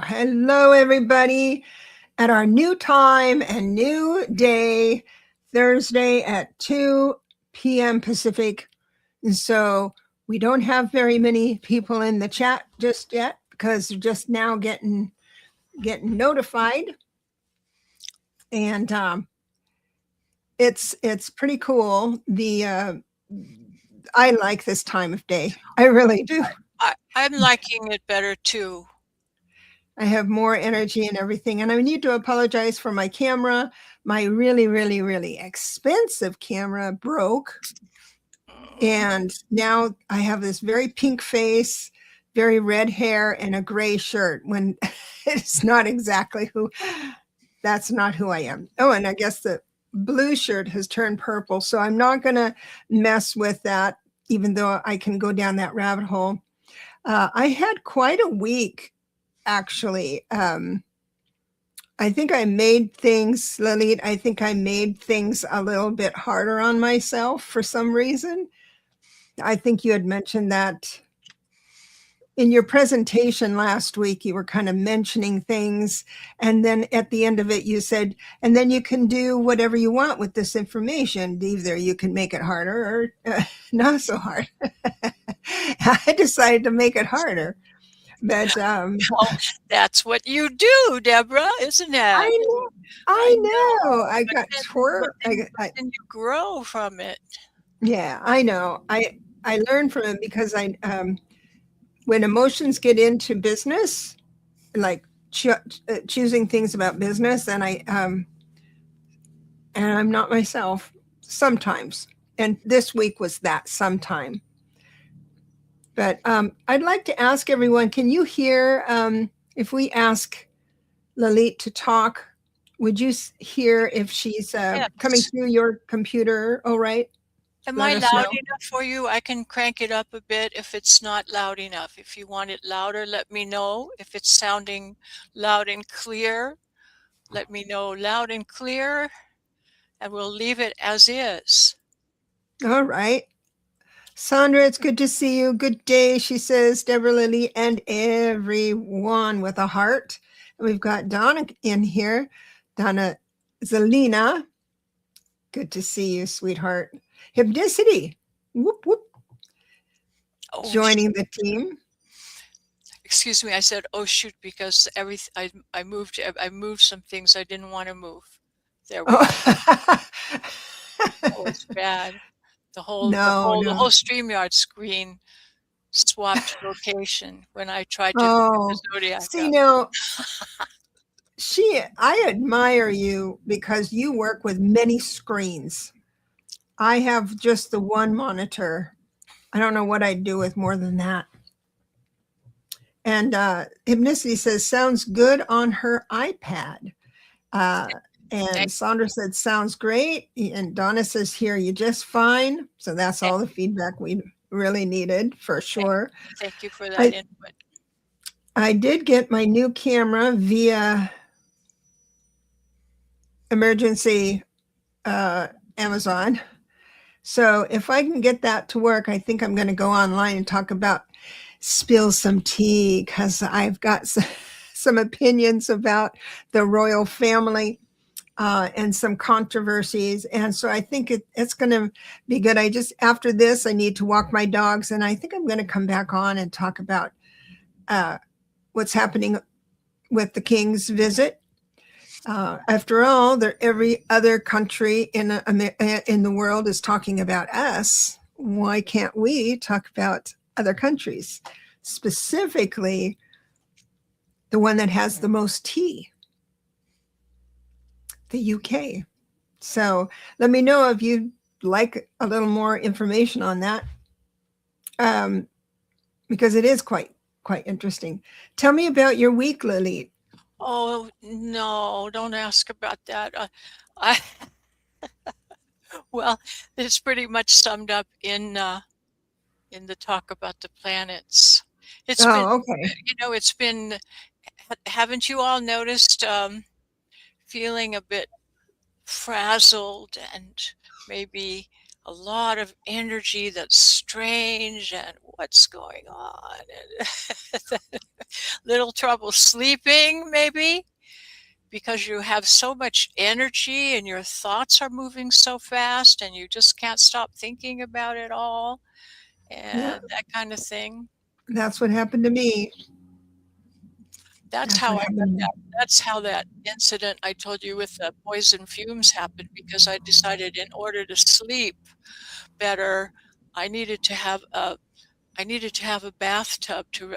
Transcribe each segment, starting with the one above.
hello, everybody, at our new time and new day, Thursday at 2 p.m. Pacific. And so we don't have very many people in the chat just yet because they're just now getting notified. And it's pretty cool. I like this time of day. I really do. I'm liking it better too. I have more energy and everything. And I need to apologize for my camera. My really, really, really expensive camera broke. And now I have this very pink face, very red hair, and a gray shirt when it's not exactly that's not who I am. Oh, and I guess the blue shirt has turned purple. So I'm not going to mess with that, even though I can go down that rabbit hole. I had quite a week. Actually, I think I made things, Lalit, I think I made things a little bit harder on myself for some reason. I think you had mentioned that in your presentation last week. You were kind of mentioning things. And then at the end of it, you said, and then you can do whatever you want with this information. Either you can make it harder or not so hard. I decided to make it harder. But well, that's what you do, Deborah, isn't it? I know. I got twerk. And you grow from it. Yeah, I know. I learned from it because when emotions get into business, like choosing things about business, and and I'm not myself sometimes. And this week was that sometime. But I'd like to ask everyone, can you hear, if we ask Lalit to talk, would you hear if she's Yes. coming through your computer? All right. Am I loud enough for you? I can crank it up a bit if it's not loud enough. If you want it louder, let me know. If it's sounding loud and clear, let me know loud and clear, and we'll leave it as is. All right. Sandra, it's good to see you. Good day, she says, Deborah, Lily, and everyone with a heart. And we've got Donna in here. Donna Zelina. Good to see you, sweetheart. Hypnicity. Whoop, whoop. Oh, joining the team. Excuse me, I said, oh shoot, because I moved some things I didn't want to move. There we go. That was bad. The whole StreamYard screen swapped location when I tried to do the Zodiac. See, now, I admire you because you work with many screens. I have just the one monitor. I don't know what I'd do with more than that. And Hypnicity says, sounds good on her iPad. And Sandra said, sounds great. And Donna says, here, you just fine. So that's all the feedback we really needed, for sure. Thank you for that input. I did get my new camera via emergency Amazon. So if I can get that to work, I think I'm going to go online and talk about spill some tea, because I've got some opinions about the royal family and some controversies. And so I think it's going to be good. After this, I need to walk my dogs, and I think I'm going to come back on and talk about what's happening with the king's visit. After all, every other country in the world is talking about us. Why can't we talk about other countries, specifically the one that has the most tea, the UK? So let me know if you'd like a little more information on that, because it is quite interesting. Tell me about your week, Lalit. Oh, no, don't ask about that. Well, it's pretty much summed up in the talk about the planets. It's been, haven't you all noticed feeling a bit frazzled and maybe a lot of energy that's strange and what's going on, and little trouble sleeping maybe because you have so much energy and your thoughts are moving so fast and you just can't stop thinking about it all Yeah, and that kind of thing. that's what happened to me. That's That's how what I got happened to me. that. That's how that incident I told you with the poison fumes happened because I decided in order to sleep better, I needed to have a I needed to have a bathtub to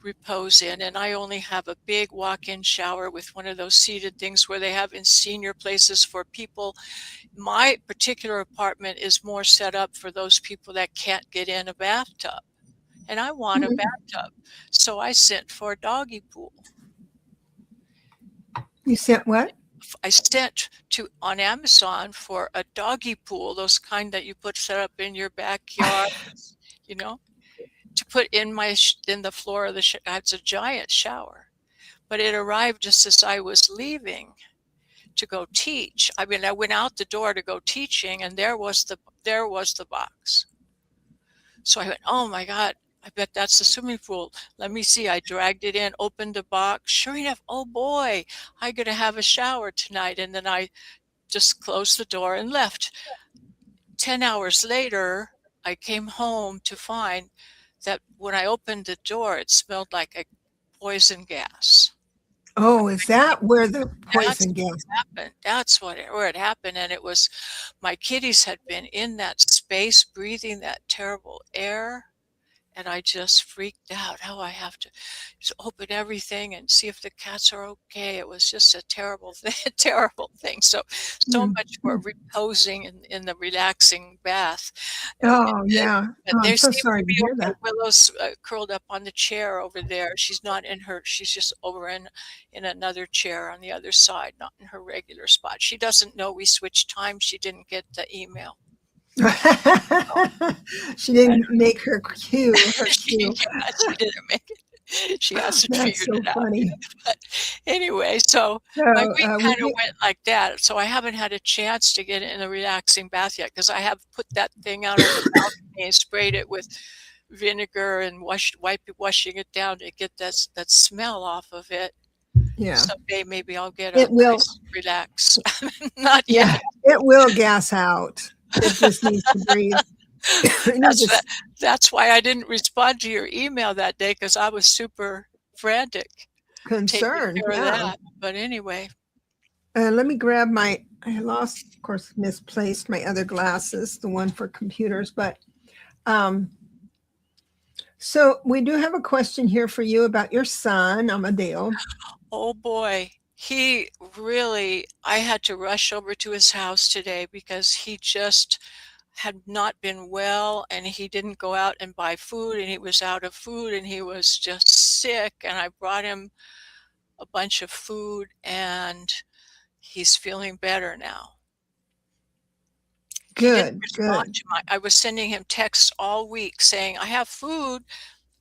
repose in, and I only have a big walk-in shower with one of those seated things where they have in senior places for people. My particular apartment is more set up for those people that can't get in a bathtub, and I want a Mhm. bathtub, so I sent for a doggy pool. You sent what? I sent to on Amazon for a doggy pool, those kind that you put set up in your backyard, you know, to put in in the floor of the it's a giant shower, but it arrived just as I was leaving to go teach. I mean, I went out the door to go teaching, and there was the box. So I went, oh my God, I bet that's the swimming pool. Let me see. I dragged it in, opened the box. Sure enough, oh boy, I got to have a shower tonight. And then I just closed the door and left. 10 hours later, I came home to find that when I opened the door, it smelled like a poison gas. Oh, is that where the That's poison what gas? happened. That's where it happened. And it was my kitties had been in that space breathing that terrible air. And I just freaked out. Oh, I have to just open everything and see if the cats are okay. It was just a terrible thing, terrible thing. So, so Mm, much for mm. reposing in the relaxing bath. Oh, yeah. But Oh, I'm they so seem to sorry to be hear okay. that. Willow's curled up on the chair over there. She's not in her. She's just over in another chair on the other side, not in her regular spot. She doesn't know we switched time. She didn't get the email. She didn't make her cue, her Yeah, cue. she didn't make it. She hasn't That's figured so it out funny. yet. But anyway, so So, my week we kind of do went like that. So I haven't had a chance to get in a relaxing bath yet because I have put that thing out on the balcony and sprayed it with vinegar and washing it down to get that smell off of it. yeah. Someday maybe I'll get a It will nice relax. Not yeah, yet. it will gas out. It just needs to breathe. It needs That's to that that's why I didn't respond to your email that day because I was super frantic taking concern, care of yeah. that. But anyway, Let me grab I lost, of course, misplaced my other glasses, the one for computers, but, um, so we do have a question here for you about your son, Amadeo. oh boy, I had to rush over to his house today because he just had not been well and he didn't go out and buy food and he was out of food and he was just sick. And I brought him a bunch of food and he's feeling better now. He didn't Good, respond good. to I was sending him texts all week saying, I have food.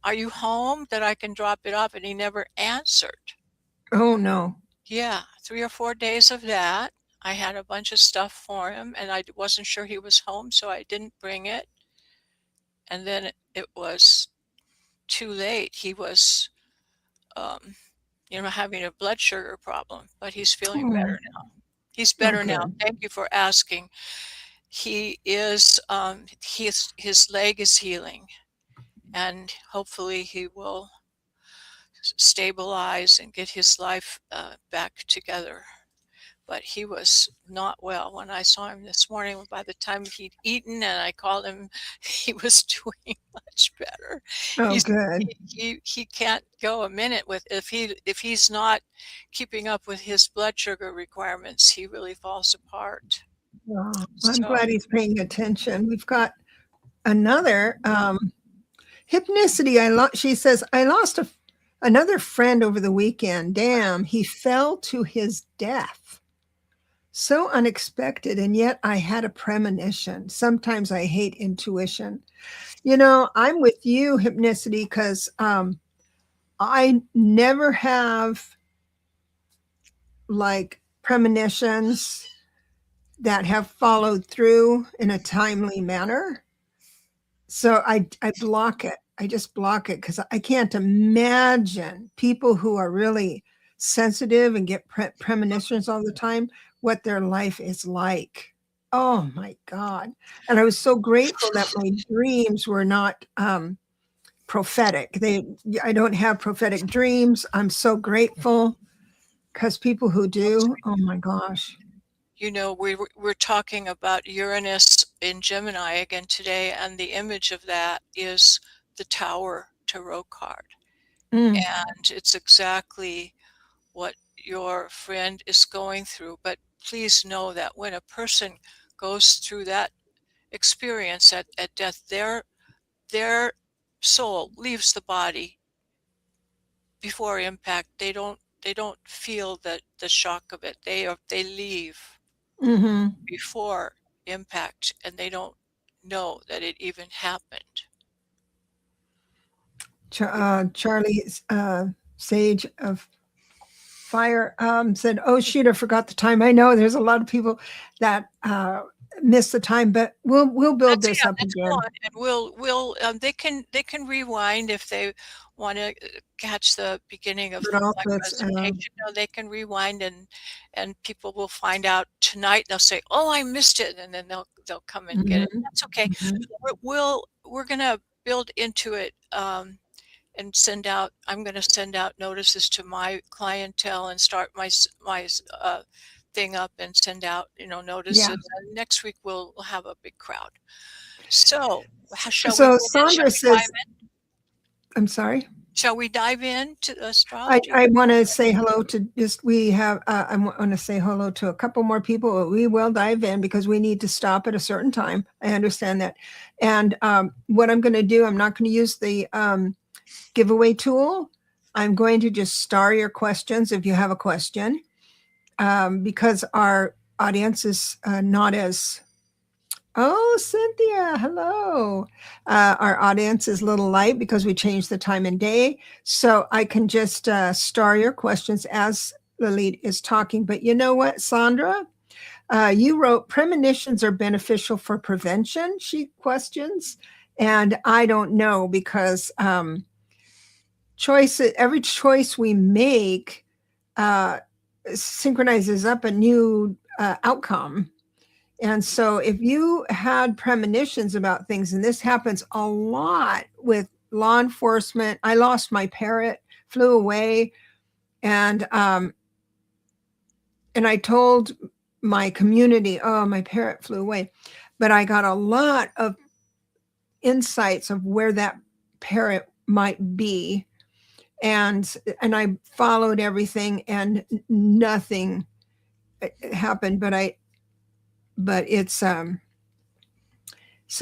Are you home that I can drop it off? And he never answered. Oh, no. Yeah, 3 or 4 days of that. I had a bunch of stuff for him, and I wasn't sure he was home, so I didn't bring it, and then it was too late. He was, um, having a blood sugar problem, but he's feeling Oh, better now. He's oh, better now. good. Thank you for asking. His leg is healing, and hopefully he will stabilize and get his life back together. But he was not well when I saw him this morning. By the time he'd eaten and I called him, he was doing much better. Oh, He's good. he can't go a minute with if he's not keeping up with his blood sugar requirements, he really falls apart. Oh, I'm So glad he's paying attention. We've got another, Hypnicity. She says, I lost another friend over the weekend. Damn, he fell to his death. So unexpected, and yet I had a premonition. Sometimes I hate intuition. I'm with you, Hypnicity, because I never have like premonitions. that have followed through in a timely manner. So I block it. I just block it because I can't imagine people who are really sensitive and get premonitions all the time, what their life is like. Oh my God. And I was so grateful that my dreams were not prophetic. I don't have prophetic dreams. I'm so grateful because people who do, oh my gosh. You know, we're talking about Uranus in Gemini again today, and the image of that is the Tower Tarot card. Mm. And it's exactly what your friend is going through. But please know that when a person goes through that experience at death, their soul leaves the body before impact. They don't feel the shock of it. They leave Mm-hmm. before impact, and they don't know that it even happened. Charlie Sage of Fire said, "Oh shoot, I forgot the time." I know there's a lot of people that miss the time, but we'll build this up That's again. fine, and we'll they can rewind if they want to catch the beginning of But my also, presentation. No, they can rewind, and people will find out tonight. They'll say, "Oh, I missed it," and then they'll come and get it. That's okay. We're gonna build into it. And I'm going to send out notices to my clientele and start my thing up and send out, notices. Yeah. And next week we'll have a big crowd. So shall we So shall Sandra we says, dive in? I'm sorry. Shall we dive into astrology? I want to say hello to I want to say hello to a couple more people. We will dive in because we need to stop at a certain time. I understand that. And what I'm going to do, I'm not going to use the giveaway tool. I'm going to just star your questions if you have a question, because our audience is not as, oh, Cynthia, hello. Our audience is a little light because we changed the time and day. So I can just star your questions as Lalit is talking. But you know what, Sandra? You wrote premonitions are beneficial for prevention, she questions. And I don't know because every choice we make synchronizes up a new outcome. And so if you had premonitions about things, and this happens a lot with law enforcement, I lost my parrot, flew away, and I told my community, oh, my parrot flew away. But I got a lot of insights of where that parrot might be. And I followed everything and nothing happened, but it's so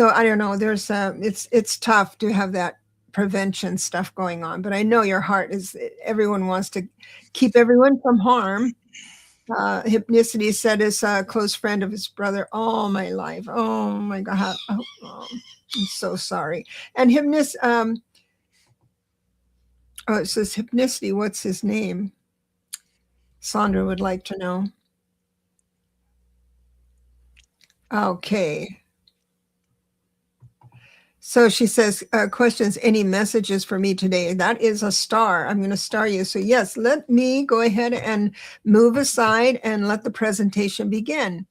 I don't know, there's it's tough to have that prevention stuff going on, but I know your heart is, everyone wants to keep everyone from harm. Hypnicity said is a close friend of his brother all my life. Oh my God. Oh, I'm so sorry. And oh, it says Hypnicity, what's his name? Sandra would like to know. Okay. So she says, questions, any messages for me today? That is a star. I'm going to star you. So yes, let me go ahead and move aside and let the presentation begin.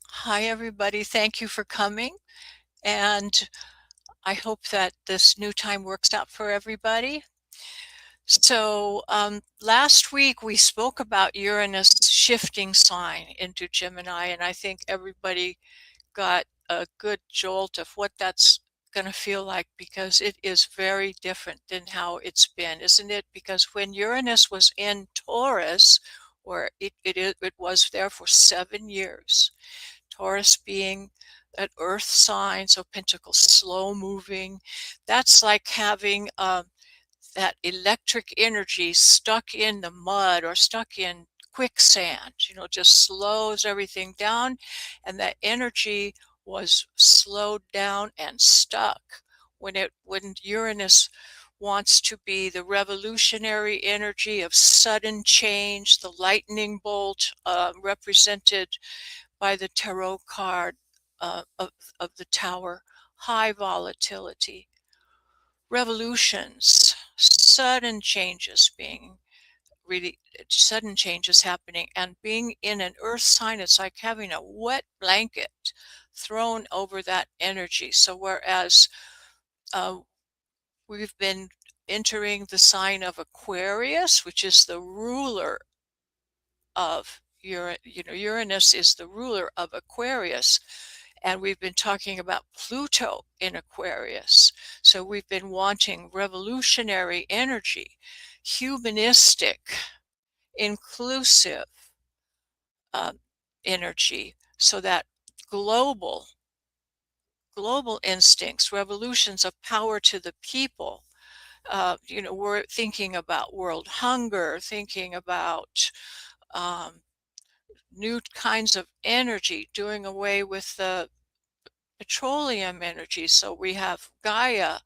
Hi, everybody. Thank you for coming. And I hope that this new time works out for everybody. So last week we spoke about Uranus shifting sign into Gemini, and I think everybody got a good jolt of what that's going to feel like, because it is very different than how it's been, isn't it? Because when Uranus was in Taurus, or it was there for 7 years, Taurus being an earth sign, so Pentacles, slow moving, that's like having that electric energy stuck in the mud or stuck in quicksand, just slows everything down. And that energy was slowed down and stuck when Uranus wants to be the revolutionary energy of sudden change, the lightning bolt represented by the tarot card of the Tower, high volatility, revolutions, sudden changes being really sudden changes happening, and being in an earth sign, it's like having a wet blanket thrown over that energy. So whereas we've been entering the sign of Aquarius, which is the ruler of Uranus is the ruler of Aquarius, and we've been talking about Pluto in Aquarius. So we've been wanting revolutionary energy, humanistic, inclusive energy, so that global instincts, revolutions of power to the people. We're thinking about world hunger, thinking about new kinds of energy, doing away with the petroleum energy. So we have Gaia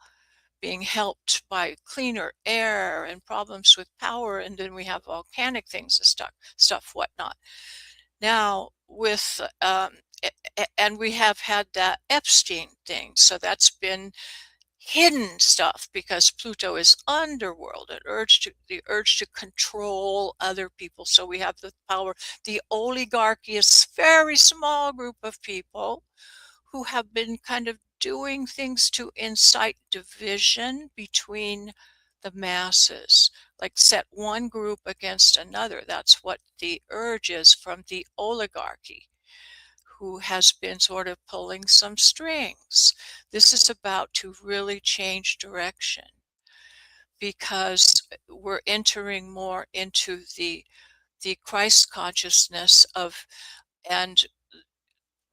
being helped by cleaner air and problems with power, and then we have volcanic things and stuff whatnot. Now with and we have had that Epstein thing, so that's been hidden stuff because Pluto is underworld, the urge to control other people. So we have the power, the oligarchy is a very small group of people who have been kind of doing things to incite division between the masses, like set one group against another. That's what the urge is from the oligarchy, who has been sort of pulling some strings. This is about to really change direction because we're entering more into the Christ consciousness of, and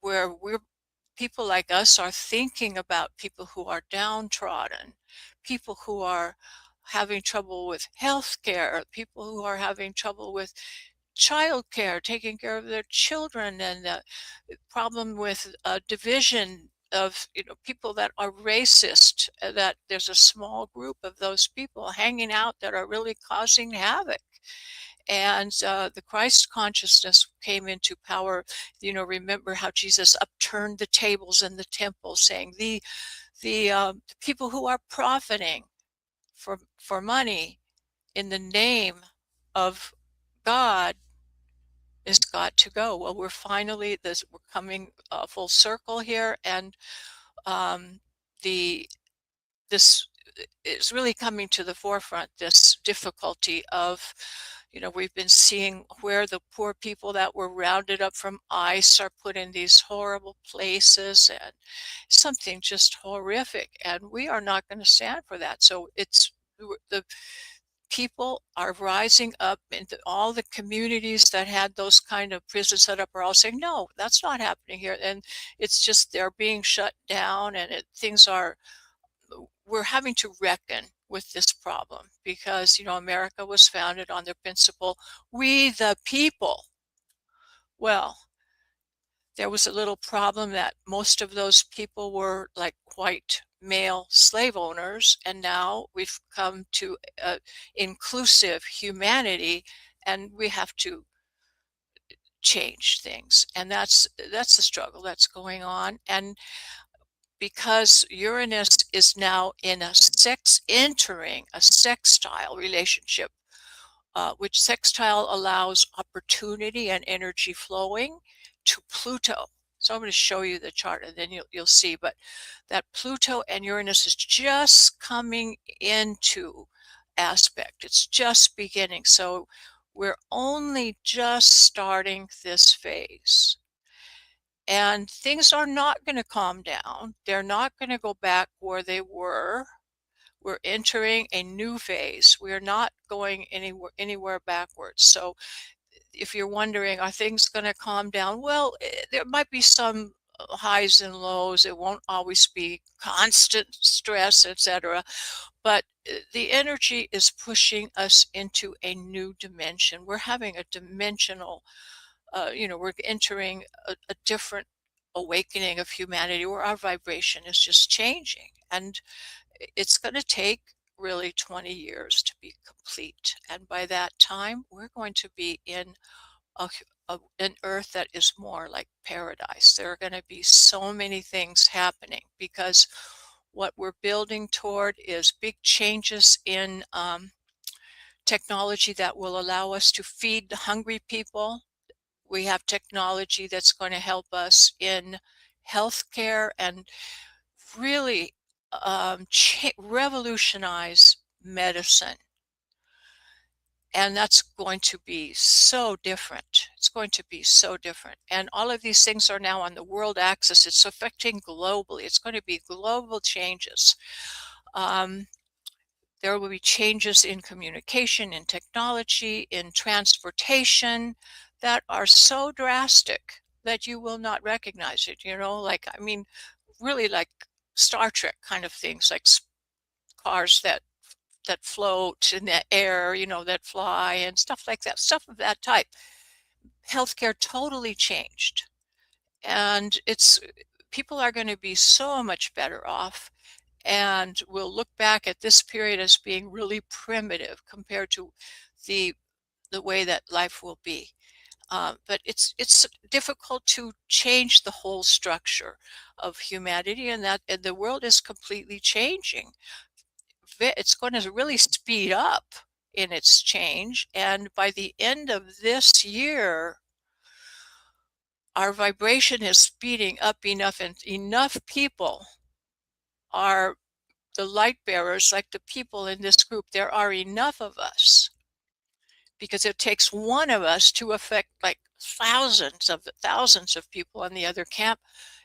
where people like us are thinking about people who are downtrodden, people who are having trouble with health care, people who are having trouble with childcare, taking care of their children, and the problem with division of people that are racist, that there's a small group of those people hanging out that are really causing havoc. And the Christ consciousness came into power. Remember how Jesus upturned the tables in the temple, saying the people who are profiting for money in the name of God is got to go. Well, we're coming full circle here, and this is really coming to the forefront, this difficulty of, we've been seeing where the poor people that were rounded up from ICE are put in these horrible places, and something just horrific, and we are not going to stand for that. So the people are rising up, and all the communities that had those kind of prisons set up are all saying, no, that's not happening here. And it's just they're being shut down, and we're having to reckon with this problem because, America was founded on the principle, we the people. Well, there was a little problem that most of those people were like white male slave owners, and now we've come to inclusive humanity, and we have to change things, and that's the struggle that's going on. And because Uranus is now entering a sextile relationship, which sextile allows opportunity and energy flowing to Pluto. So I'm going to show you the chart, and then you'll see. But that Pluto and Uranus is just coming into aspect. It's just beginning. So we're only just starting this phase. And things are not going to calm down. They're not going to go back where they were. We're entering a new phase. We're not going anywhere backwards. So if you're wondering, are things going to calm down? Well, there might be some highs and lows. It won't always be constant stress, etc. But the energy is pushing us into a new dimension. We're having a dimensional, we're entering a different awakening of humanity where our vibration is just changing. And it's going to take really 20 years to be complete. And by that time, we're going to be in an earth that is more like paradise. There are going to be so many things happening because what we're building toward is big changes in technology that will allow us to feed the hungry people. We have technology that's going to help us in healthcare and really revolutionize medicine. And that's going to be so different. It's going to be so different. And all of these things are now on the world axis. It's affecting globally. It's going to be global changes. There will be changes in communication, in technology, in transportation that are so drastic that you will not recognize it. Like, I mean, really like Star Trek kind of things, like cars that float in the air, that fly and stuff like that, stuff of that type. Healthcare totally changed. And people are going to be so much better off. And we'll look back at this period as being really primitive compared to the way that life will be. But it's difficult to change the whole structure of humanity, and the world is completely changing. It's going to really speed up in its change, and by the end of this year, our vibration is speeding up enough, and enough people are the light bearers, like the people in this group. There are enough of us, because it takes one of us to affect like thousands of people on the other camp.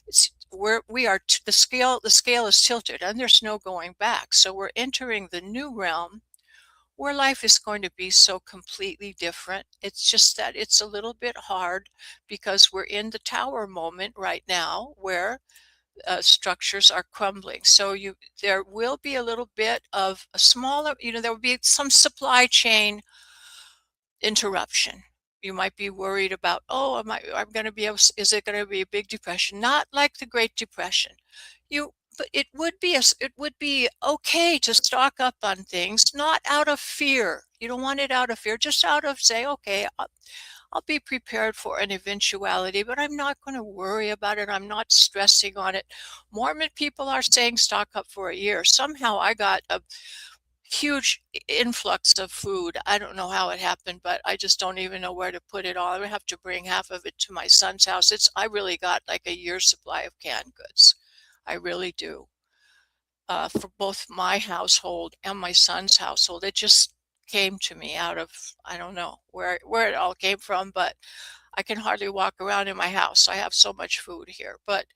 The scale is tilted, and there's no going back. So we're entering the new realm where life is going to be so completely different. It's just that it's a little bit hard because we're in the tower moment right now, where structures are crumbling. So there will be a little bit of a smaller, there will be some supply chain interruption. You might be worried about, I'm going to be able, is it going to be a big depression? Not like the Great Depression. But it would be okay to stock up on things, not out of fear. You don't want it out of fear, just out of say, okay, I'll be prepared for an eventuality, but I'm not going to worry about it. I'm not stressing on it. Mormon people are saying stock up for a year. Somehow I got a huge influx of food. I don't know how it happened, but I just don't even know where to put it all. I have to bring half of it to my son's house. I really got like a year's supply of canned goods. I really do. For both my household and my son's household. It just came to me out of, I don't know where it all came from, but I can hardly walk around in my house. I have so much food here, but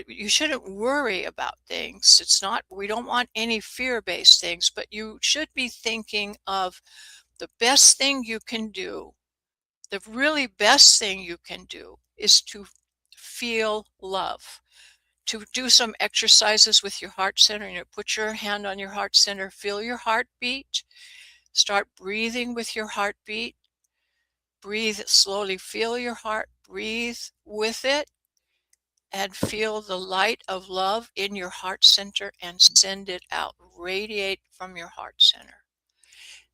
you shouldn't worry about things. We don't want any fear-based things, but you should be thinking of the best thing you can do. The really best thing you can do is to feel love. To do some exercises with your heart center. Put your hand on your heart center, feel your heartbeat, start breathing with your heartbeat, breathe slowly, feel your heart, breathe with it, and feel the light of love in your heart center and send it out, radiate from your heart center.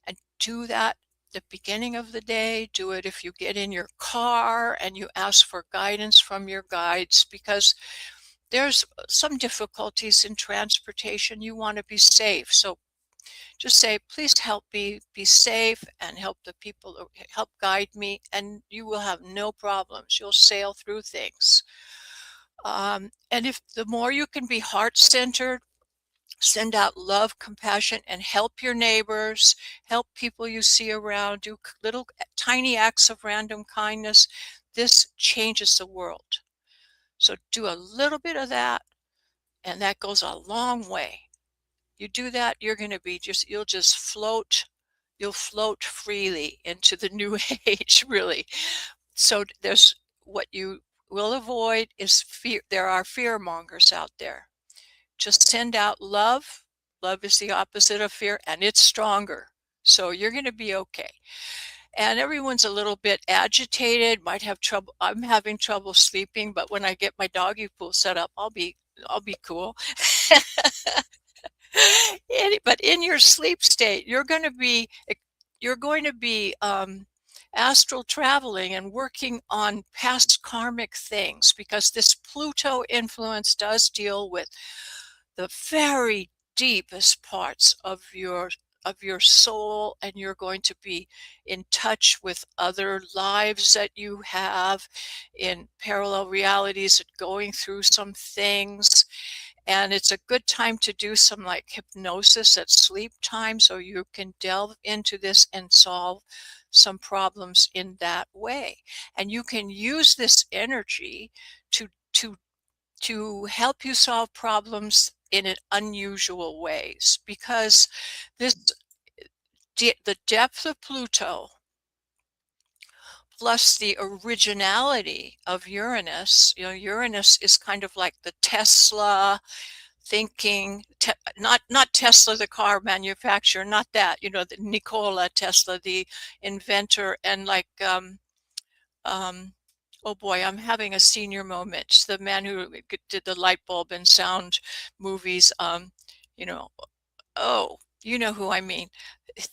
And do that the beginning of the day. Do it if you get in your car and you ask for guidance from your guides, because there's some difficulties in transportation. You want to be safe. So just say, please help me be safe and help the people, help guide me, and you will have no problems. You'll sail through things. And if the more you can be heart-centered, send out love, compassion, and help your neighbors, help people you see around, do little tiny acts of random kindness, this changes the world. So do a little bit of that, and that goes a long way. You do that, you're going to be you'll float freely into the new age, really. So what you will avoid is fear. There are fear mongers out there. Just send out love. Love is the opposite of fear, and it's stronger. So you're going to be okay. And everyone's a little bit agitated, might have trouble. I'm having trouble sleeping, but when I get my doggy pool set up, I'll be cool. But in your sleep state, you're going to be astral traveling and working on past karmic things, because this Pluto influence does deal with the very deepest parts of your soul, and you're going to be in touch with other lives that you have in parallel realities and going through some things. And it's a good time to do some like hypnosis at sleep time, so you can delve into this and solve some problems in that way. And you can use this energy to to to help you solve problems in an unusual ways, because this the depth of Pluto plus the originality of Uranus. Uranus is kind of like the Tesla thinking, not Tesla, the car manufacturer, not that, the Nikola Tesla, the inventor, and like, oh boy, I'm having a senior moment. The man who did the light bulb and sound movies, you know, oh, you know who I mean.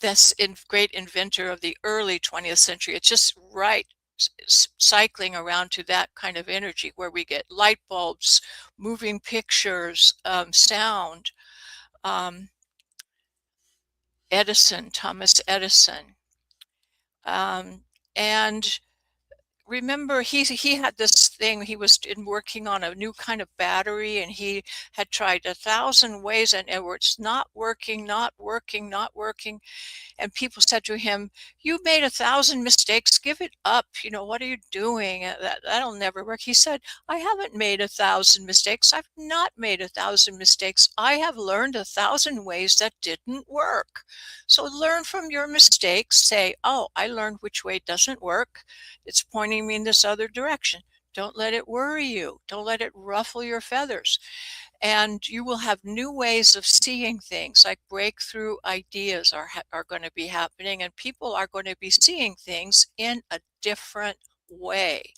That's great inventor of the early 20th century. It's just right cycling around to that kind of energy where we get light bulbs, moving pictures, sound. Thomas Edison. And remember, he had this thing, he was working on a new kind of battery, and he had tried 1,000 ways, and it was not working, not working, not working. And people said to him, "You made 1,000 mistakes, give it up. What are you doing? That'll never work." He said, "I haven't made 1,000 mistakes. I've not made 1,000 mistakes. I have learned 1,000 ways that didn't work. So learn from your mistakes. Say, oh, I learned which way doesn't work. It's pointing me in this other direction. Don't let it worry you. Don't let it ruffle your feathers. And you will have new ways of seeing things, like breakthrough ideas are going to be happening, and people are going to be seeing things in a different way.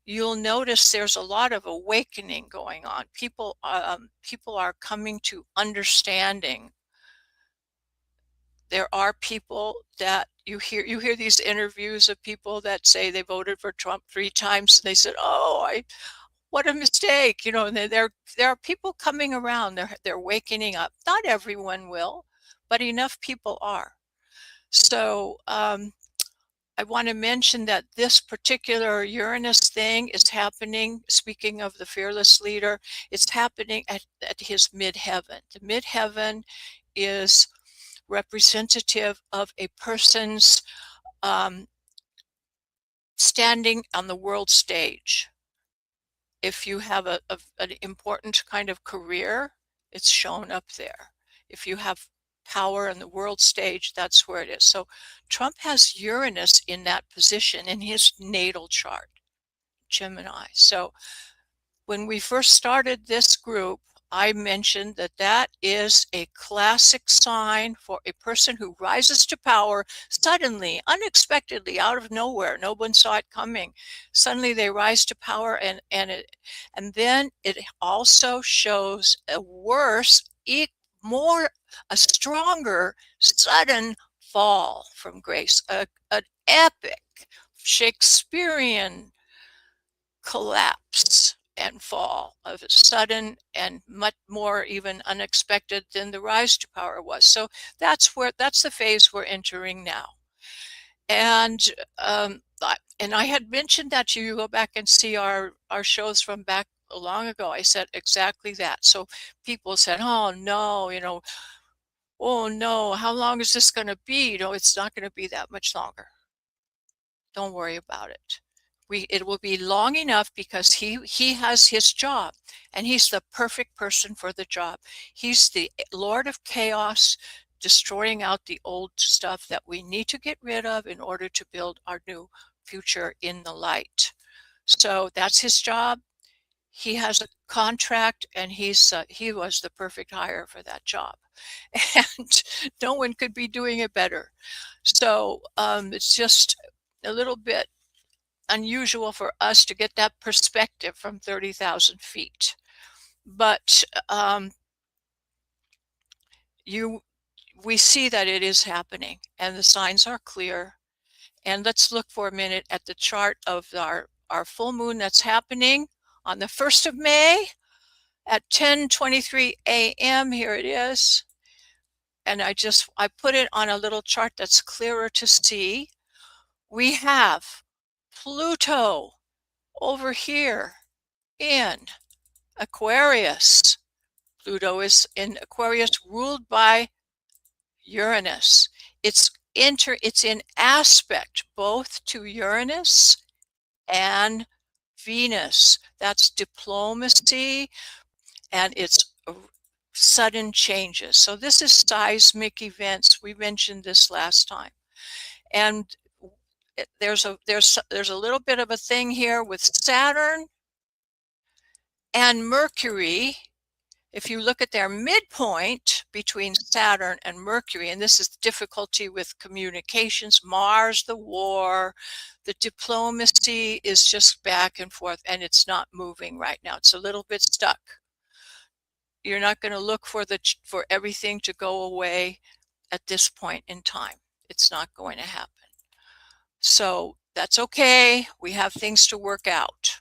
You'll notice there's a lot of awakening going on. People are coming to understanding. There are people that you hear these interviews of people that say they voted for Trump 3 times, and they said, "Oh, what a mistake." And there are people coming around. They're waking up. Not everyone will, but enough people are. So I want to mention that this particular Uranus thing is happening, speaking of the fearless leader, it's happening at his midheaven. The midheaven is representative of a person's standing on the world stage. If you have an important kind of career, it's shown up there. If you have power on the world stage, that's where it is. So Trump has Uranus in that position in his natal chart, Gemini. So when we first started this group, I mentioned that that is a classic sign for a person who rises to power suddenly, unexpectedly, out of nowhere. No one saw it coming. Suddenly they rise to power, and then it also shows a worse, a stronger, sudden fall from grace, an epic Shakespearean collapse and fall of sudden and much more even unexpected than the rise to power was. So that's the phase we're entering now. And I had mentioned that to you. Go back and see our shows from back long ago. I said exactly that. So people said, "Oh no, oh no, how long is this going to be?" It's not going to be that much longer. Don't worry about it. It will be long enough, because he has his job, and he's the perfect person for the job. He's the Lord of Chaos, destroying out the old stuff that we need to get rid of in order to build our new future in the light. So that's his job. He has a contract, and he was the perfect hire for that job, and no one could be doing it better. So it's just a little bit unusual for us to get that perspective from 30,000 feet. But we see that it is happening and the signs are clear. And let's look for a minute at the chart of our full moon that's happening on the 1st of May at 10:23 a.m. Here it is. And I put it on a little chart that's clearer to see. We have Pluto over here in Aquarius. Pluto is in Aquarius, ruled by Uranus. It's in aspect both to Uranus and Venus. That's diplomacy, and it's sudden changes. So this is seismic events. We mentioned this last time. And there's a little bit of a thing here with Saturn and Mercury. If you look at their midpoint between Saturn and Mercury, and this is the difficulty with communications, Mars, the war, the diplomacy is just back and forth, and it's not moving right now. It's a little bit stuck. You're not going to look for everything to go away at this point in time. It's not going to happen. So that's okay. We have things to work out.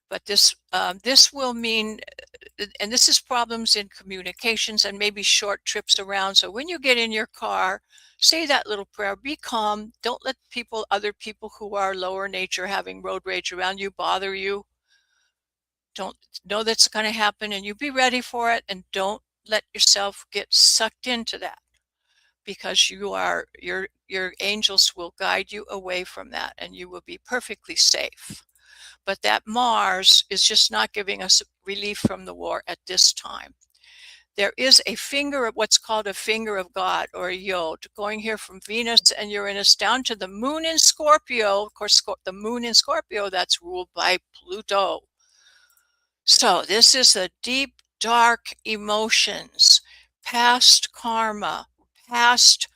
But this will mean, and this is problems in communications and maybe short trips around. So when you get in your car, say that little prayer, be calm. Don't let other people who are lower nature having road rage around you bother you. Don't know that's going to happen, and you be ready for it, and don't let yourself get sucked into that, because your angels will guide you away from that and you will be perfectly safe. But that Mars is just not giving us relief from the war at this time. There is a finger, what's called a finger of God, or a yod, going here from Venus and Uranus down to the moon in Scorpio. Of course, the moon in Scorpio, that's ruled by Pluto. So this is the deep, dark emotions, past karma, past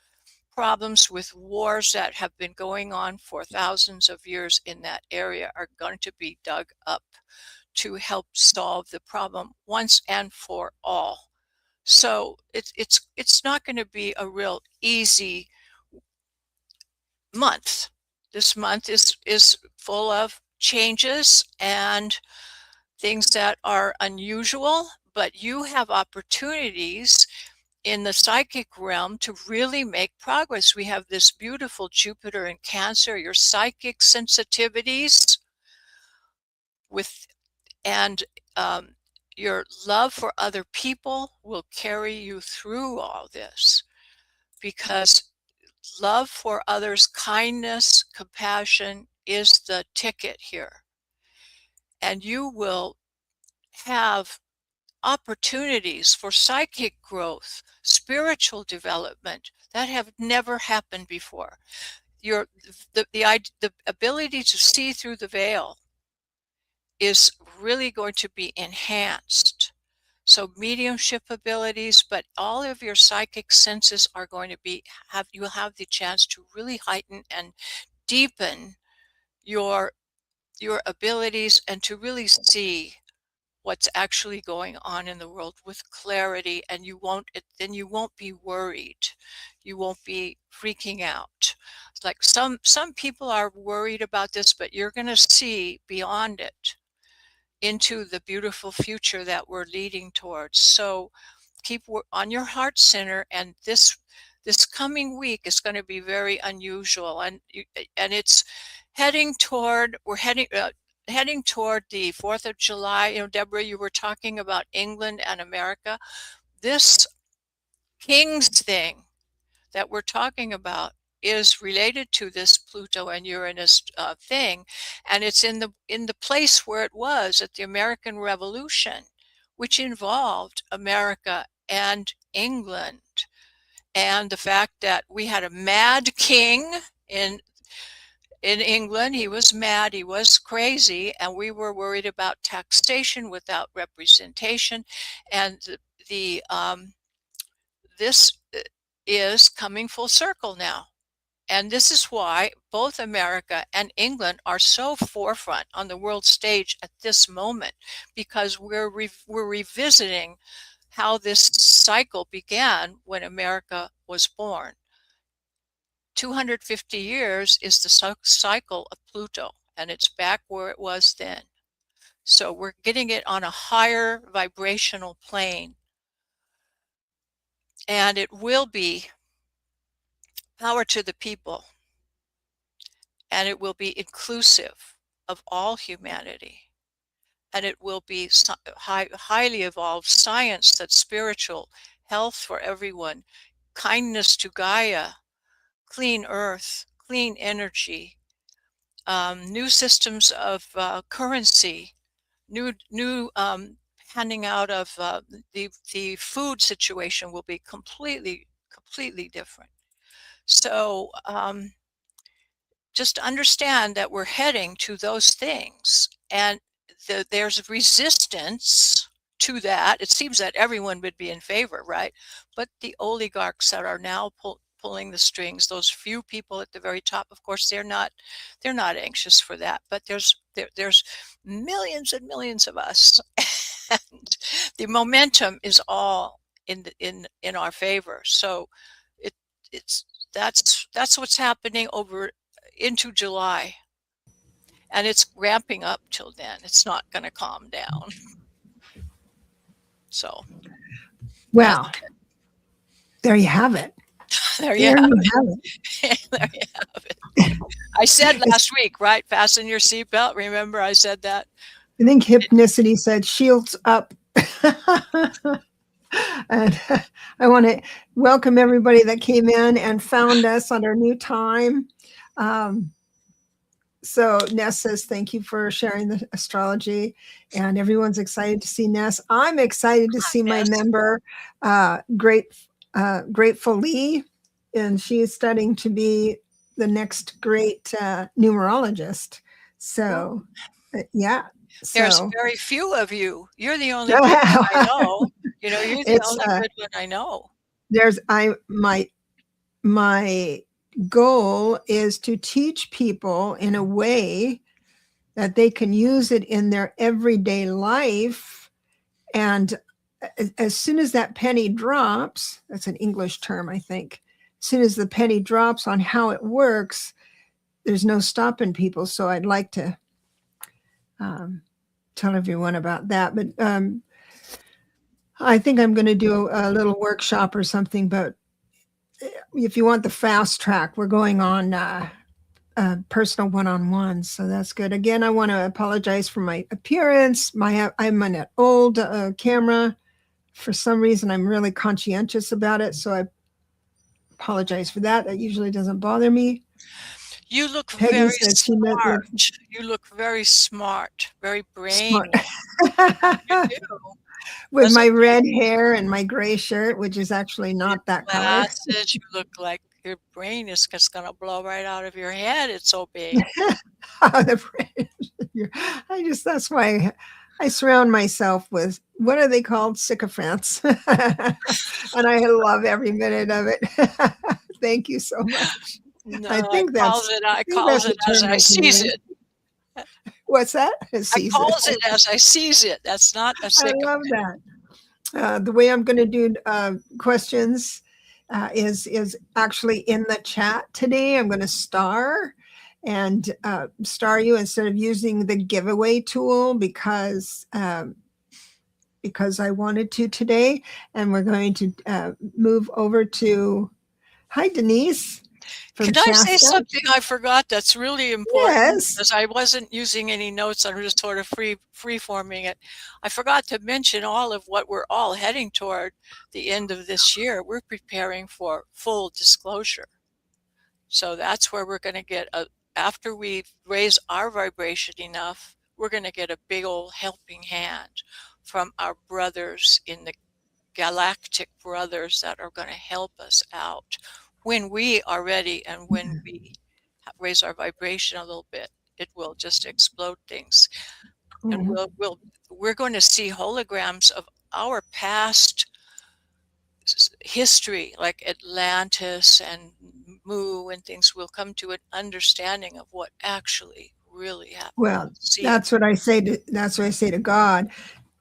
problems with wars that have been going on for thousands of years in that area are going to be dug up to help solve the problem once and for all. So it's not going to be a real easy month. This month is full of changes and things that are unusual, but you have opportunities in the psychic realm to really make progress. We have this beautiful Jupiter in Cancer, your psychic sensitivities and your love for other people will carry you through all this, because love for others, kindness, compassion is the ticket here. And you will have opportunities for psychic growth, spiritual development that have never happened before. The ability to see through the veil is really going to be enhanced. So mediumship abilities, but all of your psychic senses are going to you'll have the chance to really heighten and deepen your abilities and to really see what's actually going on in the world with clarity, and then you won't be worried. You won't be freaking out. Like some people are worried about this, but you're going to see beyond it into the beautiful future that we're leading towards. So keep on your heart center, and this coming week is going to be very unusual, and it's heading toward heading toward the 4th of July. You know, Deborah, you were talking about England and America. This King's thing that we're talking about is related to this Pluto and Uranus thing, and it's in the place where it was at the American Revolution, which involved America and England, and the fact that we had a mad king in England. He was mad, he was crazy, and we were worried about taxation without representation. And this is coming full circle now. And this is why both America and England are so forefront on the world stage at this moment, because we're revisiting how this cycle began when America was born. 250 years is the cycle of Pluto, and it's back where it was then. So we're getting it on a higher vibrational plane, and it will be power to the people, and it will be inclusive of all humanity, and it will be highly evolved science that's spiritual, health for everyone, kindness to Gaia, clean earth, clean energy, new systems of currency, new handing out of the food situation will be completely different. So just understand that we're heading to those things, and there's resistance to that. It seems that everyone would be in favor, right? But the oligarchs that are now pulling the strings, those few people at the very top, of course, they're not anxious for that. But there's millions and millions of us, and the momentum is all in our favor. So that's what's happening over into July, and it's ramping up till then. It's not going to calm down. So, well, there you have it. There you have it. There you have it. I said last week, right? Fasten your seatbelt. Remember, I said that. I think Hypnicity said shields up. And I want to welcome everybody that came in and found us on our new time. So Ness says, thank you for sharing the astrology, and everyone's excited to see Ness. I'm excited to see my member, Grateful Lee, and she is studying to be the next great numerologist. So, yeah. There's very few of you. You're the only one I know. You know, you're the only good one I know. My goal is to teach people in a way that they can use it in their everyday life. And as soon as that penny drops, that's an English term, I think. As soon as the penny drops on how it works, there's no stopping people. So I'd like to tell everyone about that. But I think I'm going to do a little workshop or something. But if you want the fast track, we're going on personal one-on-ones. So that's good. Again, I want to apologize for my appearance. I'm on an old camera. For some reason, I'm really conscientious about it. So I apologize for that. That usually doesn't bother me. You look very smart. You look very smart, very brainy. You do. With my red hair and my gray shirt, which is actually not that color. You look like your brain is just going to blow right out of your head. It's so big. That's why I surround myself with, what are they called? Sycophants. And I love every minute of it. Thank you so much. No, I calls it as I seize it. What's that? I calls it as I seize it. That's not a sycophant. I love that. The way I'm going to do questions is actually in the chat today. I'm going to star you instead of using the giveaway tool because I wanted to today. And we're going to move over to, hi, Denise. Can I say something I forgot that's really important? Yes. Because I wasn't using any notes. I'm just sort of free-forming it. I forgot to mention all of what we're all heading toward the end of this year. We're preparing for full disclosure. So that's where we're going to get, after we raise our vibration enough, we're going to get a big old helping hand from our brothers in the galactic brothers that are going to help us out. When we are ready and when we raise our vibration a little bit, it will just explode things. And we're going to see holograms of our past history, like Atlantis and Mu and things. Will come to an understanding of what actually really happened. Well, that's what I say to God.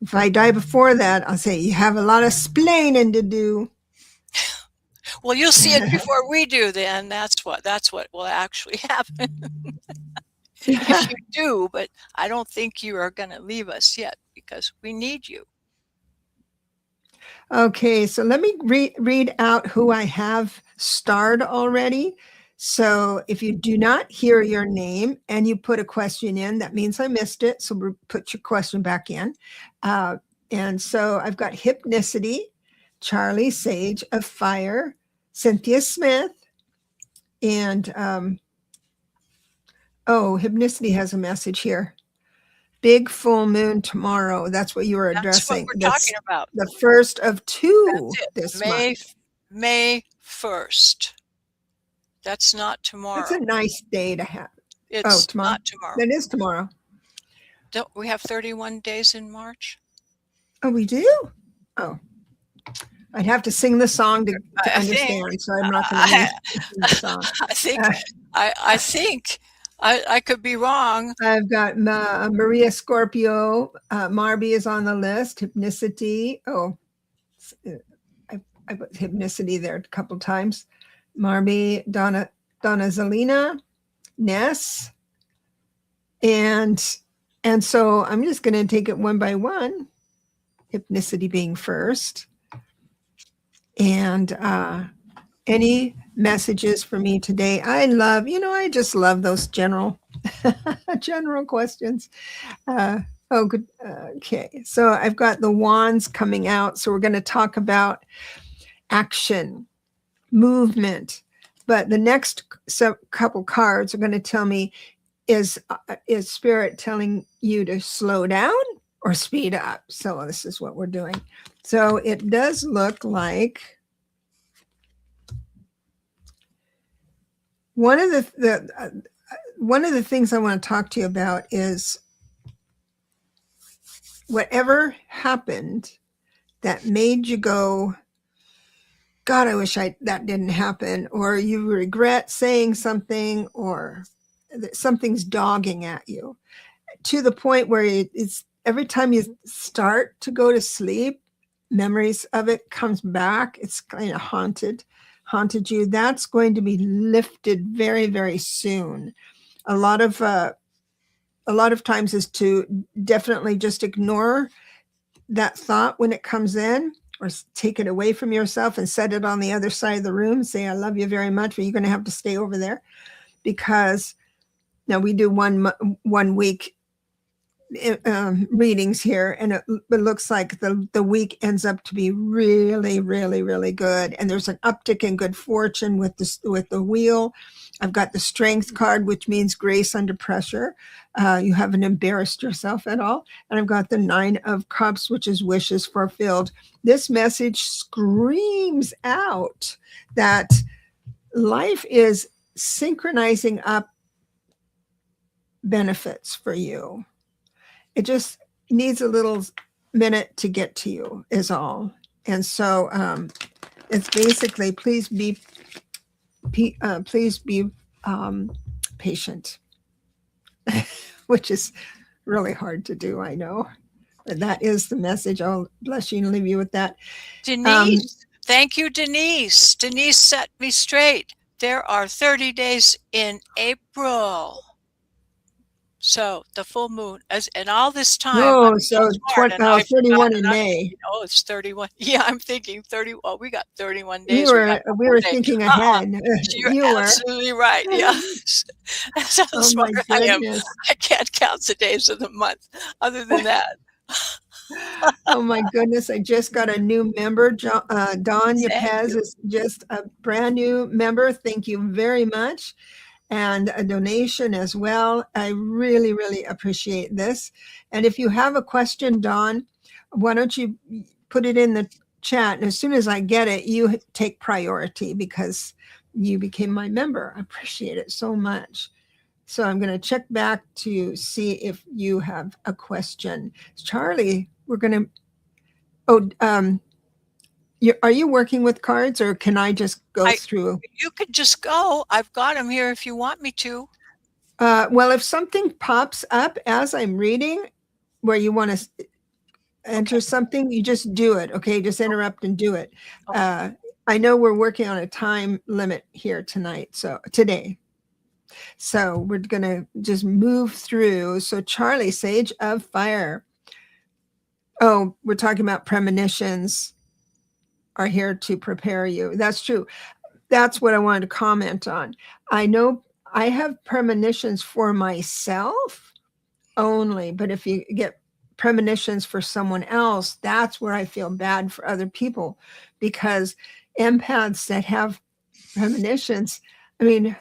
If I die before that, I'll say, you have a lot of splaining to do. Well, you'll see it before we do then. That's what will actually happen. If you do, but I don't think you are going to leave us yet because we need you. Okay, so let me read out who I have starred already. So if you do not hear your name and you put a question in, that means I missed it. So put your question back in. And so I've got Hypnicity, Charlie Sage of Fire, Cynthia Smith, and Hypnicity has a message here. Big full moon tomorrow. That's what you were addressing. That's what we're talking about. The first of two this month. May 1st. That's not tomorrow. That's a nice day to have. It's tomorrow. Not tomorrow. That is tomorrow. Don't we have 31 days in March? Oh, we do? Oh. I'd have to sing the song to understand, so I'm not going to sing the song. I think I could be wrong. I've got Maria Scorpio. Marby is on the list. Hypnicity. Oh, I put Hypnicity there a couple times. Marby, Donna Zelina, Ness. And so I'm just going to take it one by one. Hypnicity being first. And any messages for me today? I just love those general questions. Good. Okay. So I've got the wands coming out. So we're going to talk about action, movement. But the next couple cards are going to tell me, is Spirit telling you to slow down or speed up? So this is what we're doing. So it does look like one of the things I want to talk to you about is whatever happened that made you go, God, I wish that didn't happen, or you regret saying something, or something's dogging at you to the point where it's every time you start to go to sleep, memories of it comes back. It's kind of haunted you. That's going to be lifted very, very soon. A lot of times is to definitely just ignore that thought when it comes in, or take it away from yourself and set it on the other side of the room. Say, I love you very much, but you're going to have to stay over there, because now we do 1 week readings here, and it looks like the week ends up to be really, really, really good. And there's an uptick in good fortune with the wheel. I've got the Strength card, which means grace under pressure. You haven't embarrassed yourself at all. And I've got the 9 of Cups, which is wishes fulfilled. This message screams out that life is synchronizing up benefits for you. It just needs a little minute to get to you is all. And so it's basically, please be patient, which is really hard to do, I know. But that is the message. I'll bless you and leave you with that. Denise, thank you, Denise. Denise set me straight. There are 30 days in April. So the full moon, and all this time. Oh, so 31 in May. Oh, it's 31. Yeah, I'm thinking 30. Well, we got 31 days. We were thinking ahead. You're absolutely right. Yeah. That's how smart I am. I can't count the days of the month other than that. Oh my goodness. I just got a new member. Dawn Yepez is just a brand new member. Thank you very much. And a donation as well. I really, really appreciate this. And if you have a question, Dawn, why don't you put it in the chat? And as soon as I get it, you take priority because you became my member. I appreciate it so much. So I'm going to check back to see if you have a question. Charlie, we're going to, are you working with cards, or can I just go through? You could just go. I've got them here if you want me to. Well, if something pops up as I'm reading where you want to enter Okay. something, you just do it. Okay. Just interrupt and do it. Okay. I know we're working on a time limit here tonight. So today. So we're going to just move through. So Charlie, Sage of Fire. Oh, we're talking about premonitions are here to prepare you. That's true. That's what I wanted to comment on. I know I have premonitions for myself only, but if you get premonitions for someone else, that's where I feel bad for other people, because empaths that have premonitions, I mean,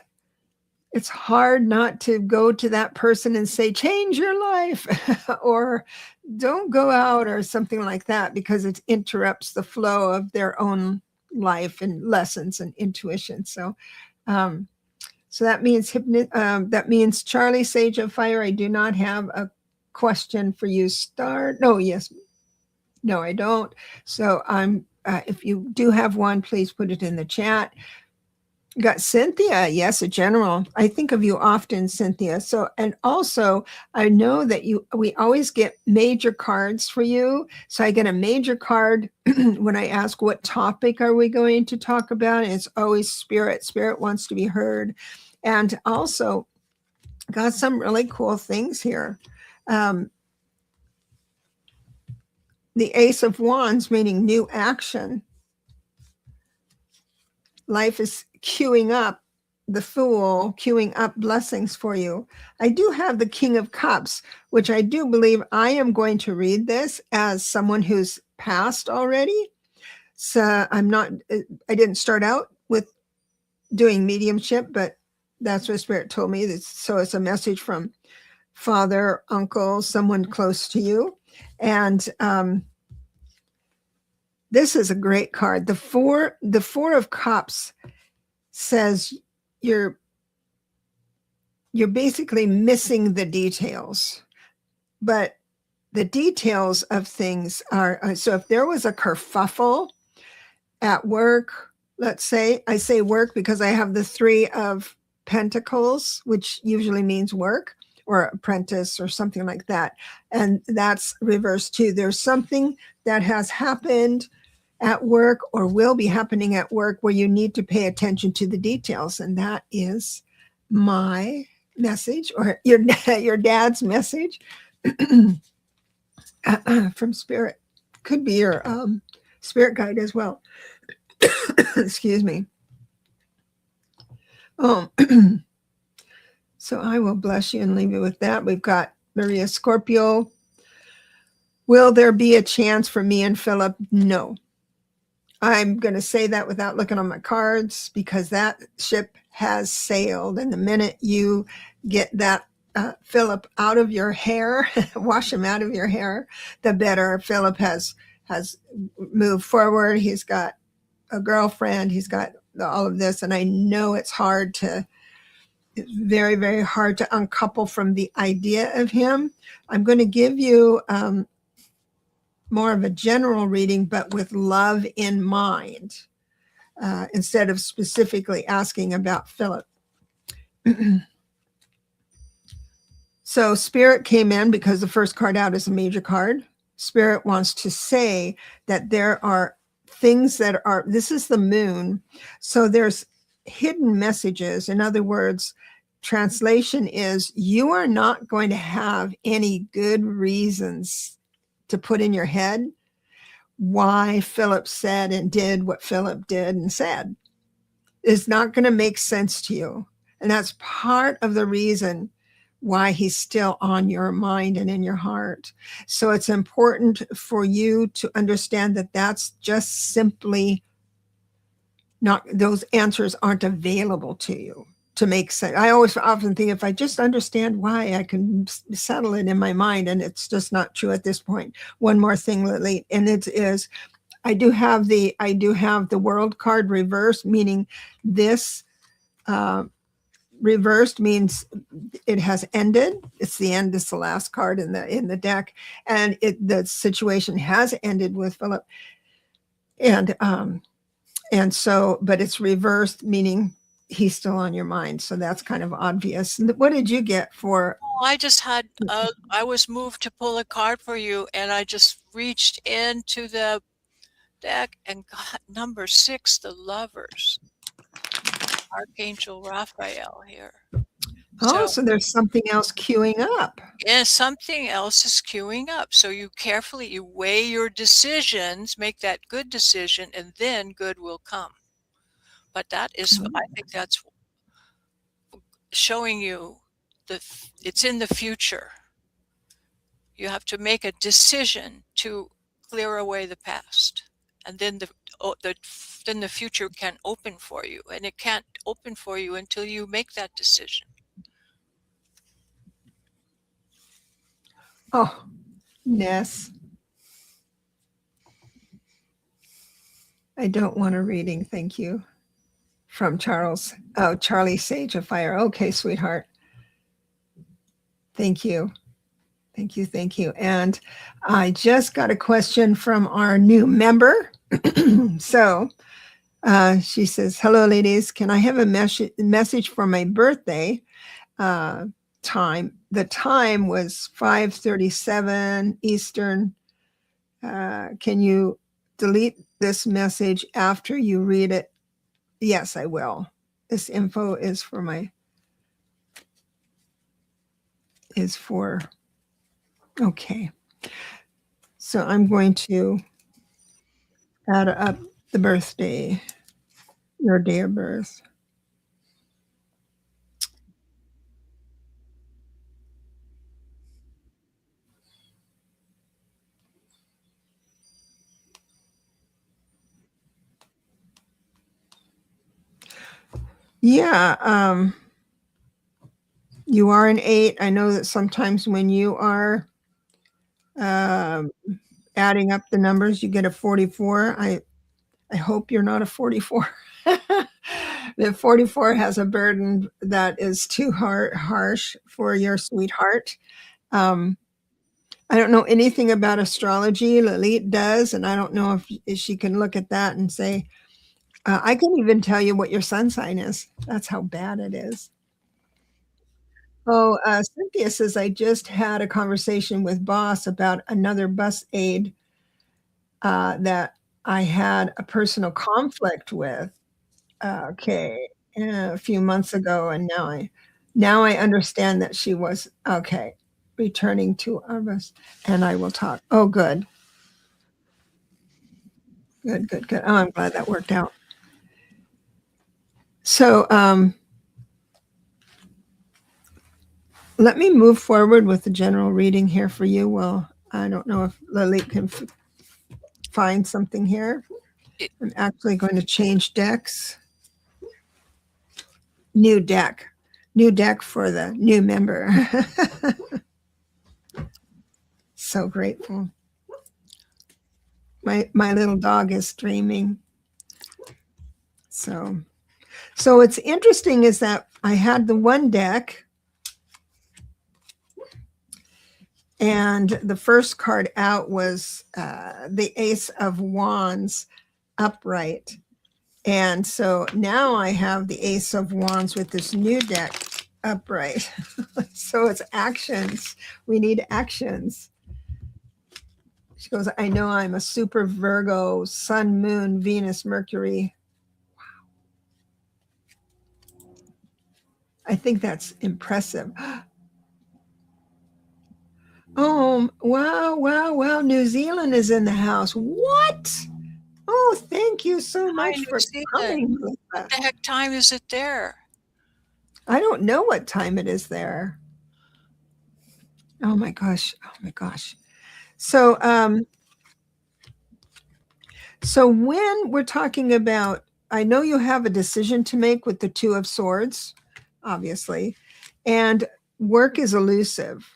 it's hard not to go to that person and say, change your life or don't go out or something like that, because it interrupts the flow of their own life and lessons and intuition. So, so that means that means Charlie, Sage of Fire. I do not have a question for you. No, yes, no, I don't. So I'm. If you do have one, please put it in the chat. Got Cynthia. Yes, a general. I think of you often, Cynthia. So, and also I know that we always get major cards for you. So I get a major card when I ask what topic are we going to talk about. And it's always spirit. Spirit wants to be heard. And also got some really cool things here. The Ace of Wands, meaning new action. Life is queuing up, the Fool, queuing up blessings for you. I do have the King of Cups, which I do believe I am going to read this as someone who's passed already. So I didn't start out with doing mediumship, but that's what Spirit told me. So it's a message from father, uncle, someone close to you. And this is a great card. The Four of Cups says you're basically missing the details, but the details of things are, so if there was a kerfuffle at work, let's say, I say work because I have the Three of Pentacles, which usually means work or apprentice or something like that. And that's reversed too. There's something that has happened at work or will be happening at work where you need to pay attention to the details. And that is my message, or your dad's message from Spirit. Could be your spirit guide as well. Excuse me. So I will bless you and leave you with that. We've got Maria Scorpio. Will there be a chance for me and Philip? No. I'm going to say that without looking on my cards, because that ship has sailed. And the minute you get that Philip out of your hair, wash him out of your hair, the better. Philip has moved forward. He's got a girlfriend. He's got all of this. And I know it's very, very hard to uncouple from the idea of him. I'm going to give you more of a general reading, but with love in mind, instead of specifically asking about Philip. So Spirit came in because the first card out is a major card. Spirit wants to say that there are things that are, this is the moon. So there's hidden messages. In other words, translation is, you are not going to have any good reasons to put in your head why Philip said and did what Philip did and said. It's not going to make sense to you. And that's part of the reason why he's still on your mind and in your heart. So it's important for you to understand that that's just simply not, those answers aren't available to you to make sense. I often think, if I just understand why, I can settle it in my mind, and it's just not true at this point. One more thing, Lalit, and it is, I do have the World card reversed, meaning this reversed means it has ended. It's the end. It's the last card in the deck, and the situation has ended with Philip. And so, but it's reversed, meaning he's still on your mind. So that's kind of obvious. What did you get for? Oh, I just had, I was moved to pull a card for you, and I just reached into the deck and got number 6, the Lovers. Archangel Raphael here. Oh, So, so there's something else queuing up. yeah, something else is queuing up. So you weigh your decisions, make that good decision, and then good will come. But that is, I think that's showing you it's in the future. You have to make a decision to clear away the past, and then the future can open for you, and it can't open for you until you make that decision. Oh, Ness. I don't want a reading, thank you. From Charles. Oh, Charlie Sage of Fire. Okay, sweetheart. Thank you. Thank you. Thank you. And I just got a question from our new member. So she says, hello, ladies. Can I have a message for my birthday time? The time was 5:37 Eastern. Can you delete this message after you read it? Yes, I will. This info is okay. So I'm going to add up the birthday, your day of birth. Yeah, you are an 8. I know that sometimes when you are adding up the numbers, you get a 44. I hope you're not a 44. The 44 has a burden that is too harsh for your sweetheart. I don't know anything about astrology. Lalit does, and I don't know if she can look at that and say, I can even tell you what your sun sign is. That's how bad it is. Oh, Cynthia says, I just had a conversation with boss about another bus aide that I had a personal conflict with. Okay, a few months ago, and now I understand that she was okay, returning to our bus, and I will talk. Oh, good. Good, good, good. Oh, I'm glad that worked out. So, let me move forward with the general reading here for you. Well, I don't know if Lalit can find something here. I'm actually going to change decks. New deck for the new member. So grateful. My little dog is streaming. So it's interesting is that I had the one deck, and the first card out was the Ace of Wands upright. And so now I have the Ace of Wands with this new deck upright. So it's actions. We need actions. She goes, I know I'm a super Virgo, Sun, Moon, Venus, Mercury. Wow. I think that's impressive. Oh, wow. New Zealand is in the house. What? Oh, thank you so much for coming. What the heck time is it there? I don't know what time it is there. Oh my gosh. So, so when we're talking about, I know you have a decision to make with the Two of Swords, obviously, and work is elusive.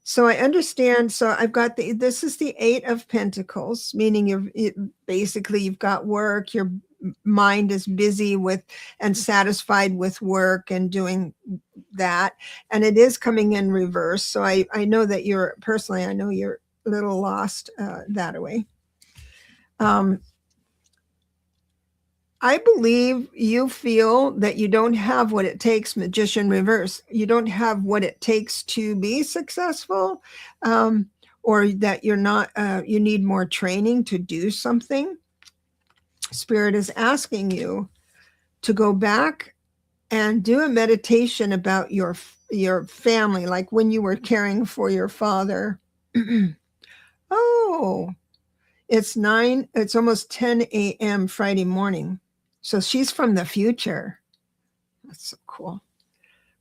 So I understand. So I've got this is the Eight of Pentacles, meaning you've got work, your mind is busy with and satisfied with work and doing that. And it is coming in reverse. So I know that I know you're a little lost that way. I believe you feel that you don't have what it takes, magician reverse. You don't have what it takes to be successful, or that you're not, you need more training to do something. Spirit is asking you to go back and do a meditation about your family, like when you were caring for your father. Oh, it's almost 10 a.m. Friday morning. So she's from the future. That's so cool.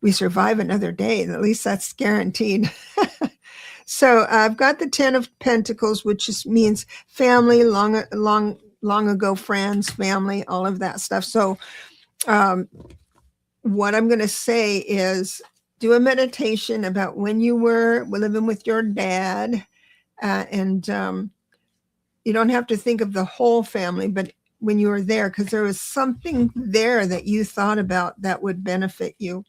We survive another day. At least that's guaranteed. So I've got the 10 of Pentacles, which just means family, long ago friends, family, all of that stuff. So what I'm going to say is do a meditation about when you were living with your dad, and you don't have to think of the whole family, but when you were there, because there was something there that you thought about that would benefit you.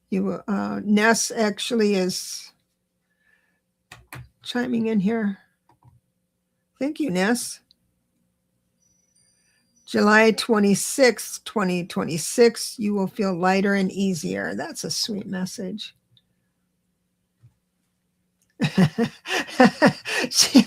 Ness actually is chiming in here. Thank you, Ness. July 26th, 2026, you will feel lighter and easier. That's a sweet message.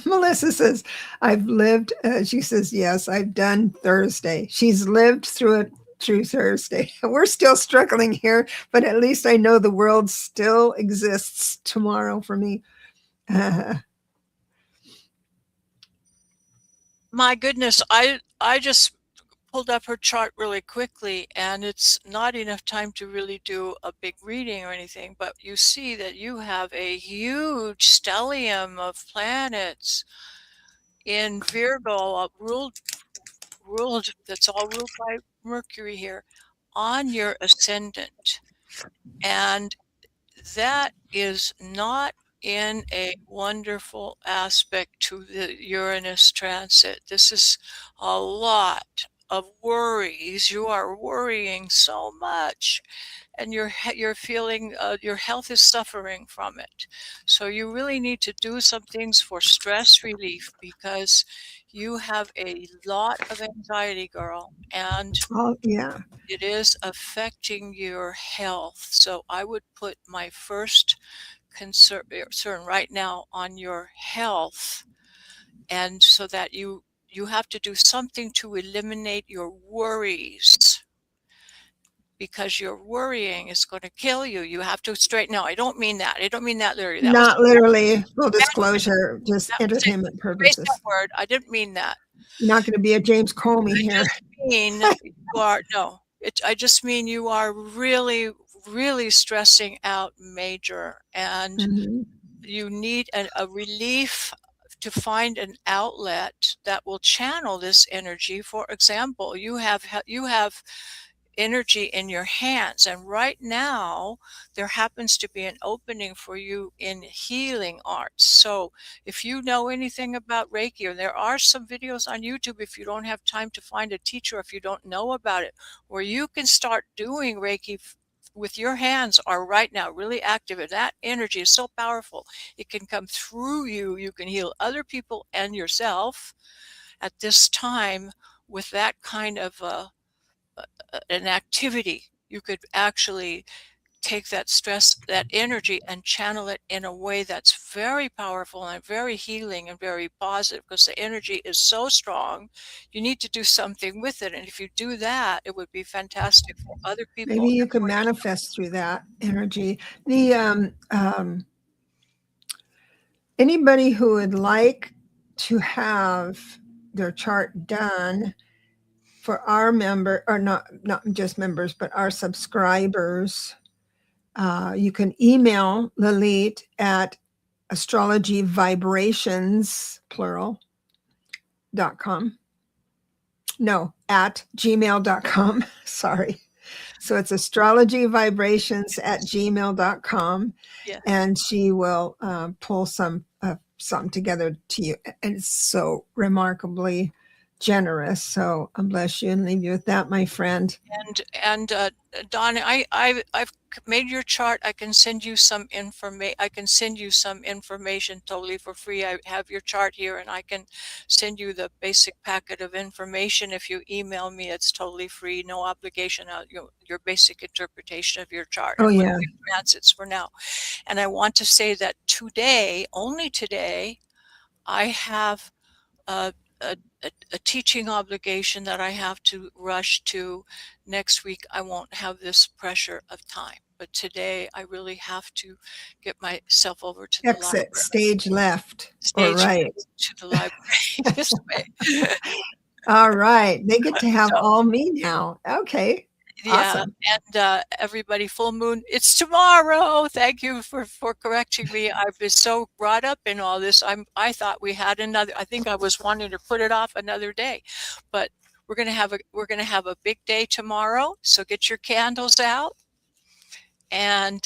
Melissa says, I've lived, she says, yes, I've done Thursday. She's lived through it, through Thursday. We're still struggling here, but at least I know the world still exists tomorrow for me. My goodness, I just pulled up her chart really quickly, and it's not enough time to really do a big reading or anything, but you see that you have a huge stellium of planets in Virgo, that's all ruled by Mercury here, on your ascendant. And that is not in a wonderful aspect to the Uranus transit. This is a lot of worries. You are worrying so much, and you're feeling your health is suffering from it. So you really need to do some things for stress relief, because you have a lot of anxiety, girl, and Oh, yeah. it is affecting your health. So I would put my first concern right now on your health, and so that you have to do something to eliminate your worries, because your worrying is going to kill you. You have to straighten out. I don't mean that. I don't mean that literally. That was Not literally, full disclosure, just that was it. entertainment Erase that purposes. word. I didn't mean that. You're not going to be a James Comey I here. just mean you are no. I just mean you are really, really stressing out major, and Mhm. you need a relief to find an outlet that will channel this energy. For example, you have energy in your hands, and right now there happens to be an opening for you in healing arts. So if you know anything about Reiki, or there are some videos on YouTube, if you don't have time to find a teacher, if you don't know about it, where you can start doing Reiki with your hands, are right now really active, and that energy is so powerful. It can come through you. You can heal other people and yourself at this time with that kind of an activity. You could actually take that stress, that energy, and channel it in a way that's very powerful and very healing and very positive, because the energy is so strong. You need to do something with it, and if you do that, it would be fantastic for other people. Maybe you can manifest through that energy. The anybody who would like to have their chart done for our member, or not just members, but our subscribers, you can email Lalit at astrologyvibrations, plural.com. No, at gmail.com. Sorry. So it's astrologyvibrations at gmail.com. Yeah. And she will pull something together to you. And it's so remarkably generous. So bless you and leave you with that, my friend. And Don, I've made your chart, I can send you some information totally for free. I have your chart here, and I can send you the basic packet of information. If you email me, it's totally free, no obligation. Your basic interpretation of your chart Oh, and what yeah. the transits for now. And I want to say that today, only today, I have a, a, a teaching obligation that I have to rush to. Next week, I won't have this pressure of time. But today, I really have to get myself over to the library. Exit, stage left, or Stage right. to the library this way. All right. They get to have So, all me now. Okay. yeah, Awesome. and everybody, full moon, it's tomorrow. Thank you for correcting me. I've been so brought up in all this. I thought we had another. I think I was wanting to put it off another day, but we're gonna have a big day tomorrow. So get your candles out, and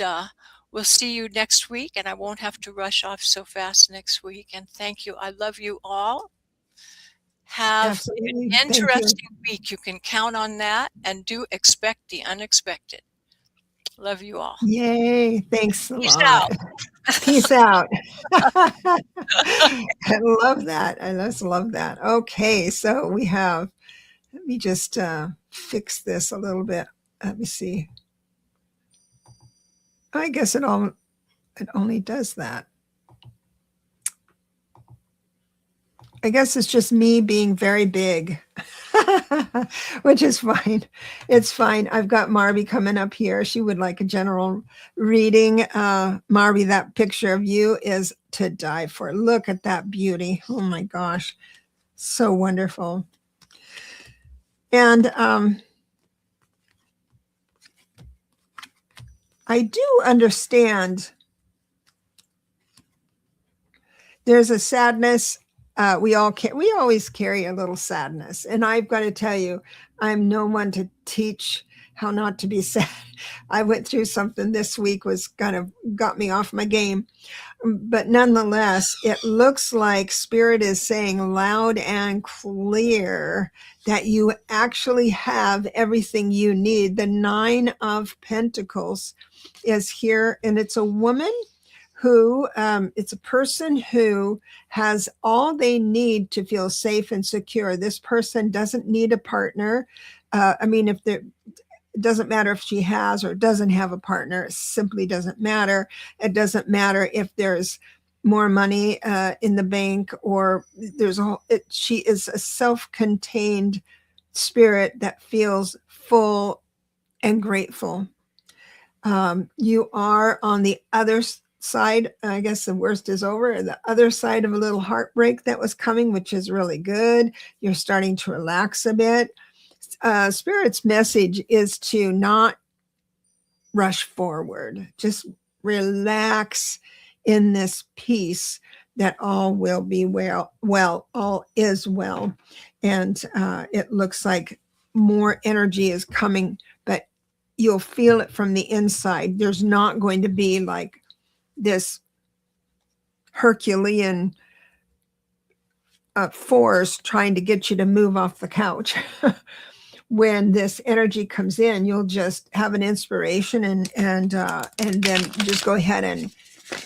we'll see you next week. And I won't have to rush off so fast next week. And thank you. I love you all. Have Absolutely. an Thank you. interesting week. You can count on that, and do expect the unexpected. Love you all. Yay. Thanks a Peace lot. out. Peace out. I love that. I just love that. Okay. So we have, let me just fix this a little bit. Let me see. I guess it only does that. I guess it's just me being very big, which is fine. It's fine. I've got Marby coming up here. She would like a general reading. Marby, that picture of you is to die for. Look at that beauty. Oh my gosh. So wonderful. And I do understand there's a sadness. We always carry a little sadness. And I've got to tell you, I'm no one to teach how not to be sad. I went through something this week was kind of got me off my game. But nonetheless, it looks like Spirit is saying loud and clear that you actually have everything you need. The 9 of Pentacles is here, and it's a woman who, it's a person who has all they need to feel safe and secure. This person doesn't need a partner. I mean, it doesn't matter if she has or doesn't have a partner. It simply doesn't matter. It doesn't matter if there's more money in the bank or she is a self-contained spirit that feels full and grateful. You are on the other side. I guess the worst is over. The other side of a little heartbreak that was coming, which is really good. You're starting to relax a bit. Spirit's message is to not rush forward. Just relax in this peace that all will be well, all is well. And it looks like more energy is coming, but you'll feel it from the inside. There's not going to be like this Herculean force trying to get you to move off the couch. When this energy comes in, you'll just have an inspiration and then just go ahead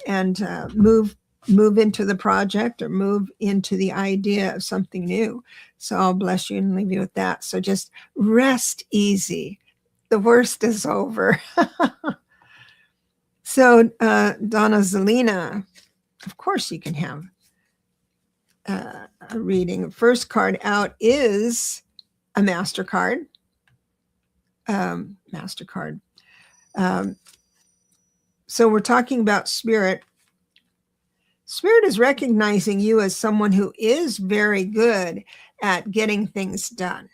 and move into the project or move into the idea of something new. So I'll bless you and leave you with that. So just rest easy. The worst is over. So Donna Zelina, of course you can have a reading. First card out is a MasterCard. So we're talking about Spirit. Spirit is recognizing you as someone who is very good at getting things done.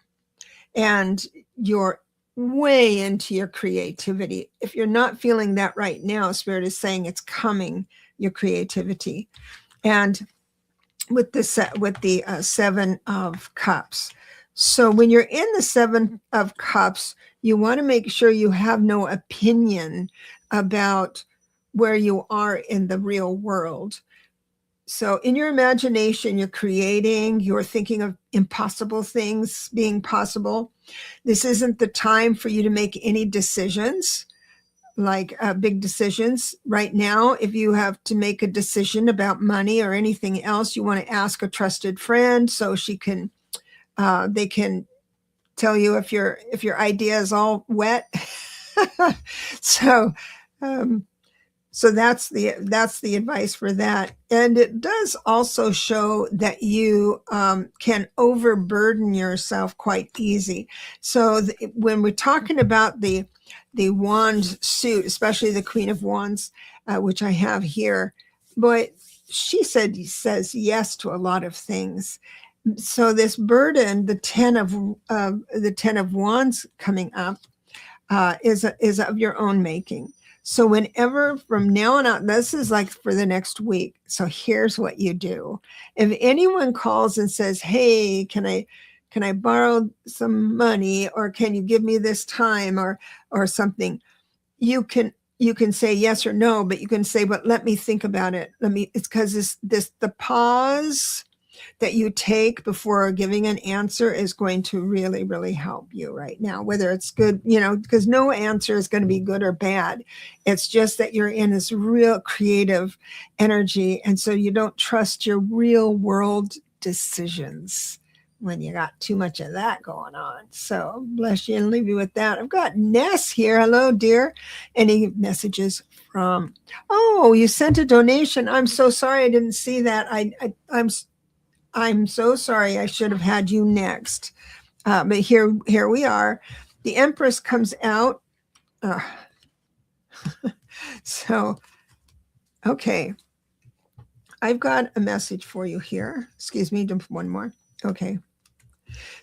And you're way into your creativity. If you're not feeling that right now, Spirit is saying it's coming, your creativity. And with the 7 of Cups. So when you're in the 7 of Cups, you want to make sure you have no opinion about where you are in the real world. So in your imagination, you're creating, you're thinking of impossible things being possible. This isn't the time for you to make any decisions. big decisions right now. If you have to make a decision about money or anything else, you want to ask a trusted friend so they can tell you if your idea is all wet. so um, so that's the advice for that. And it does also show that you can overburden yourself quite easy. So when we're talking about the wand suit, especially the Queen of Wands, which I have here, boy, he says yes to a lot of things. So this burden, the 10 of Wands coming up, is of your own making. So whenever from now on out, this is like for the next week. So here's what you do. If anyone calls and says, hey, can I borrow some money, or can you give me this time, or something, you can say yes or no, but you can say, but let me think about it. It's because the pause that you take before giving an answer is going to really, really help you right now, whether it's good, because no answer is going to be good or bad. It's just that you're in this real creative energy. And so you don't trust your real world decisions when you got too much of that going on. So bless you and leave you with that. I've got Ness here. Hello, dear. Any messages from, oh, you sent a donation. I'm so sorry I didn't see that. I'm so sorry. I should have had you next. But here we are. The Empress comes out. So, okay. I've got a message for you here. Excuse me, one more. Okay.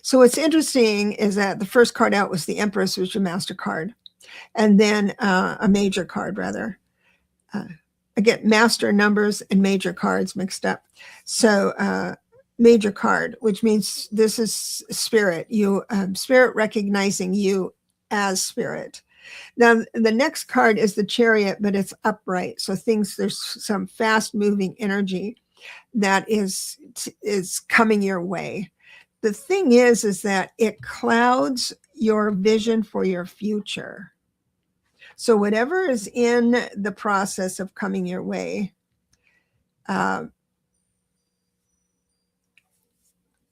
So what's interesting is that the first card out was the Empress, which was your master card. And then a major card, rather. I get master numbers and major cards mixed up. So major card, which means this is spirit, spirit recognizing you as spirit. Now the next card is the Chariot, but it's upright. So there's some fast moving energy that is coming your way. The thing is that it clouds your vision for your future. So whatever is in the process of coming your way,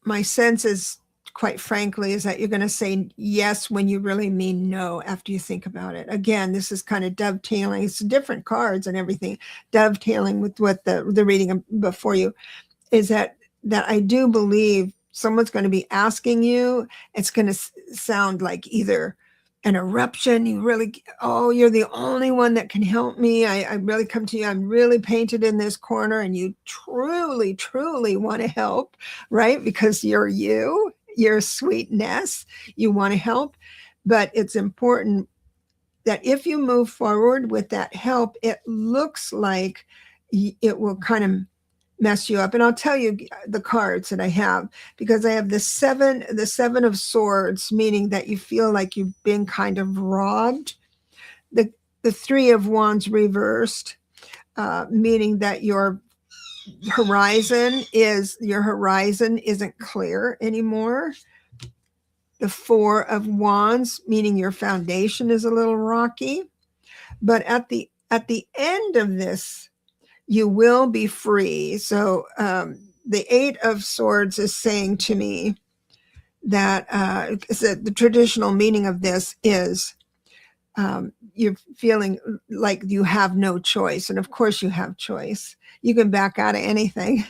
my sense is, quite frankly, is that you're going to say yes when you really mean no after you think about it. Again, this is kind of dovetailing. It's different cards and everything, dovetailing with what the reading before you is that I do believe someone's going to be asking you. It's going to sound like either an eruption. You're the only one that can help me. I really come to you. I'm really painted in this corner, and you truly, truly want to help, right? Because you're sweetness. You want to help, but it's important that if you move forward with that help, it looks like it will kind of mess you up. And I'll tell you the cards that I have, because I have the seven of swords, meaning that you feel like you've been kind of robbed. The Three of Wands reversed, meaning that your horizon isn't clear anymore. The Four of Wands, meaning your foundation is a little rocky. But at the end of this, you will be free. So the Eight of Swords is saying to me that the traditional meaning of this is you're feeling like you have no choice. And of course you have choice. You can back out of anything,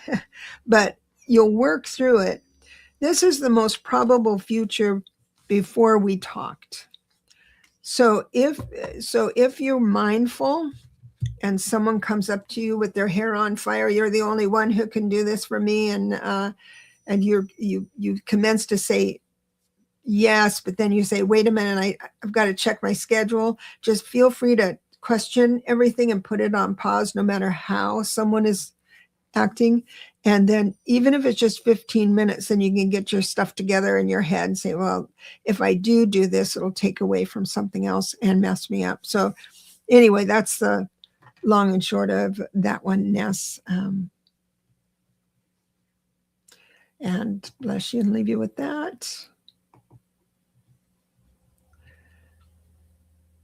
but you'll work through it. This is the most probable future before we talked. So if you're mindful, and someone comes up to you with their hair on fire, you're the only one who can do this for me, and you commence to say yes, but then you say, wait a minute, I've got to check my schedule. Just feel free to question everything and put it on pause, no matter how someone is acting. And then even if it's just 15 minutes, then you can get your stuff together in your head and say, well, if I do this, it'll take away from something else and mess me up. So anyway, that's the long and short of that one, Ness. And bless you and leave you with that.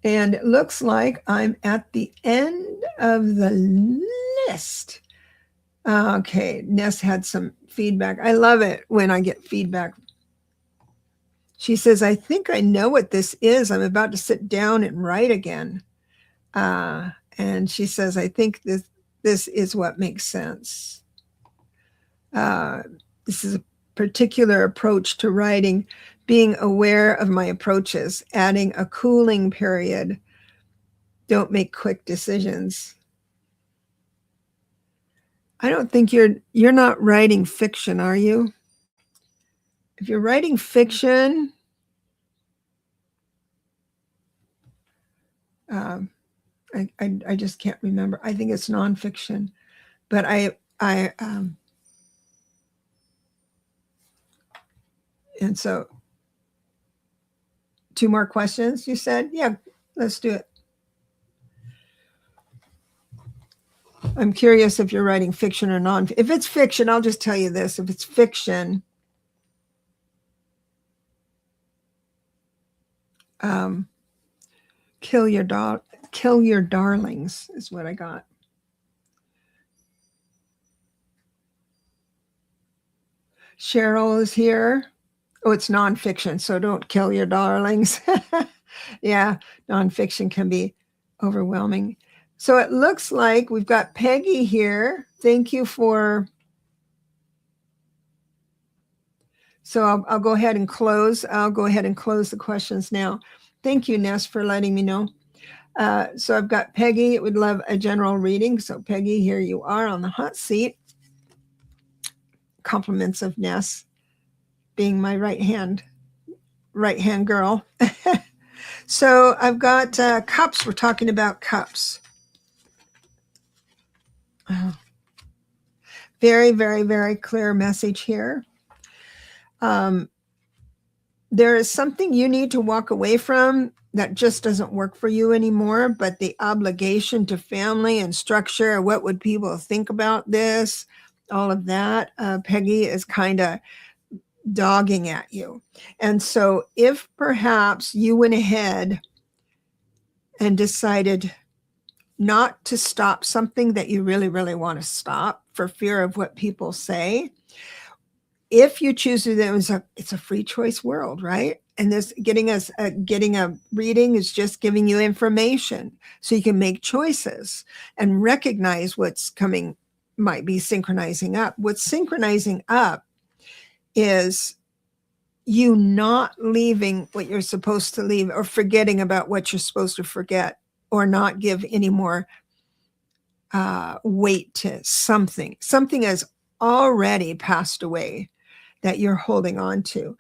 And it looks like I'm at the end of the list. Okay, Ness had some feedback. I love it when I get feedback. She says, I think I know what this is. I'm about to sit down and write again. And she says, I think this is what makes sense. This is a particular approach to writing, being aware of my approaches, adding a cooling period. Don't make quick decisions. I don't think you're not writing fiction, are you? If you're writing fiction, I just can't remember. I think it's nonfiction, but and so 2 more questions, you said? Yeah, let's do it. I'm curious if you're writing fiction or non. If it's fiction, I'll just tell you this. If it's fiction, kill your darlings is what I got. Cheryl is here. Oh, it's nonfiction, so don't kill your darlings. Yeah, nonfiction can be overwhelming. So it looks like we've got Peggy here. Thank you for... So I'll go ahead and close. I'll go ahead and close the questions now. Thank you, Ness, for letting me know. So I've got Peggy. Would love a general reading. So Peggy, here you are on the hot seat. Compliments of Ness being my right hand girl. So I've got cups. We're talking about cups. Very, very, very clear message here. There is something you need to walk away from that just doesn't work for you anymore, but the obligation to family and structure, what would people think about this, all of that, Peggy is kind of dogging at you. And so if perhaps you went ahead and decided not to stop something that you really, really want to stop for fear of what people say, if you choose to do that, it's a free choice world, right? And this getting a reading is just giving you information so you can make choices and recognize what's coming, might be synchronizing up. What's synchronizing up is you not leaving what you're supposed to leave, or forgetting about what you're supposed to forget, or not give any more weight to something. Something has already passed away that you're holding on to.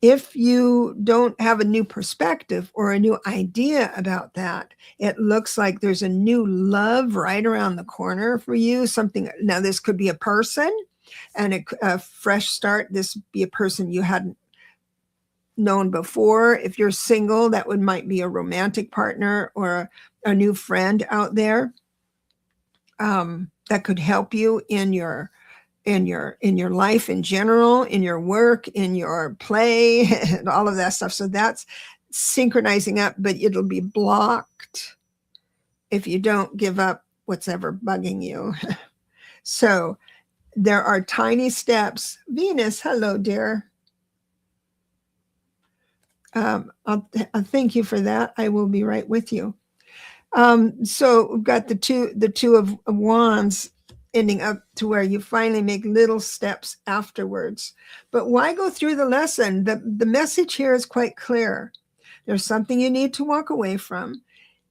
If you don't have a new perspective or a new idea about that, it looks like there's a new love right around the corner for you. Something, now this could be a person and a fresh start. This be a person you hadn't known before. If you're single, that might be a romantic partner or a new friend out there that could help you in your life in general, in your work, in your play, and all of that stuff. So that's synchronizing up, but it'll be blocked if you don't give up what's ever bugging you. So there are tiny steps. Venus, hello, dear. I'll thank you for that. I will be right with you. So we've got the two of wands ending up to where you finally make little steps afterwards. But why go through the lesson? The message here is quite clear. There's something you need to walk away from.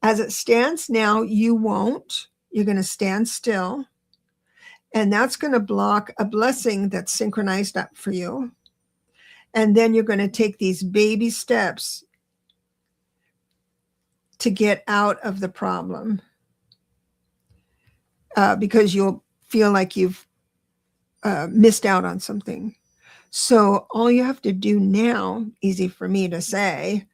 As it stands now, you won't. You're going to stand still. And that's going to block a blessing that's synchronized up for you. And then you're going to take these baby steps to get out of the problem, because you'll feel like you've missed out on something. So all you have to do now, easy for me to say,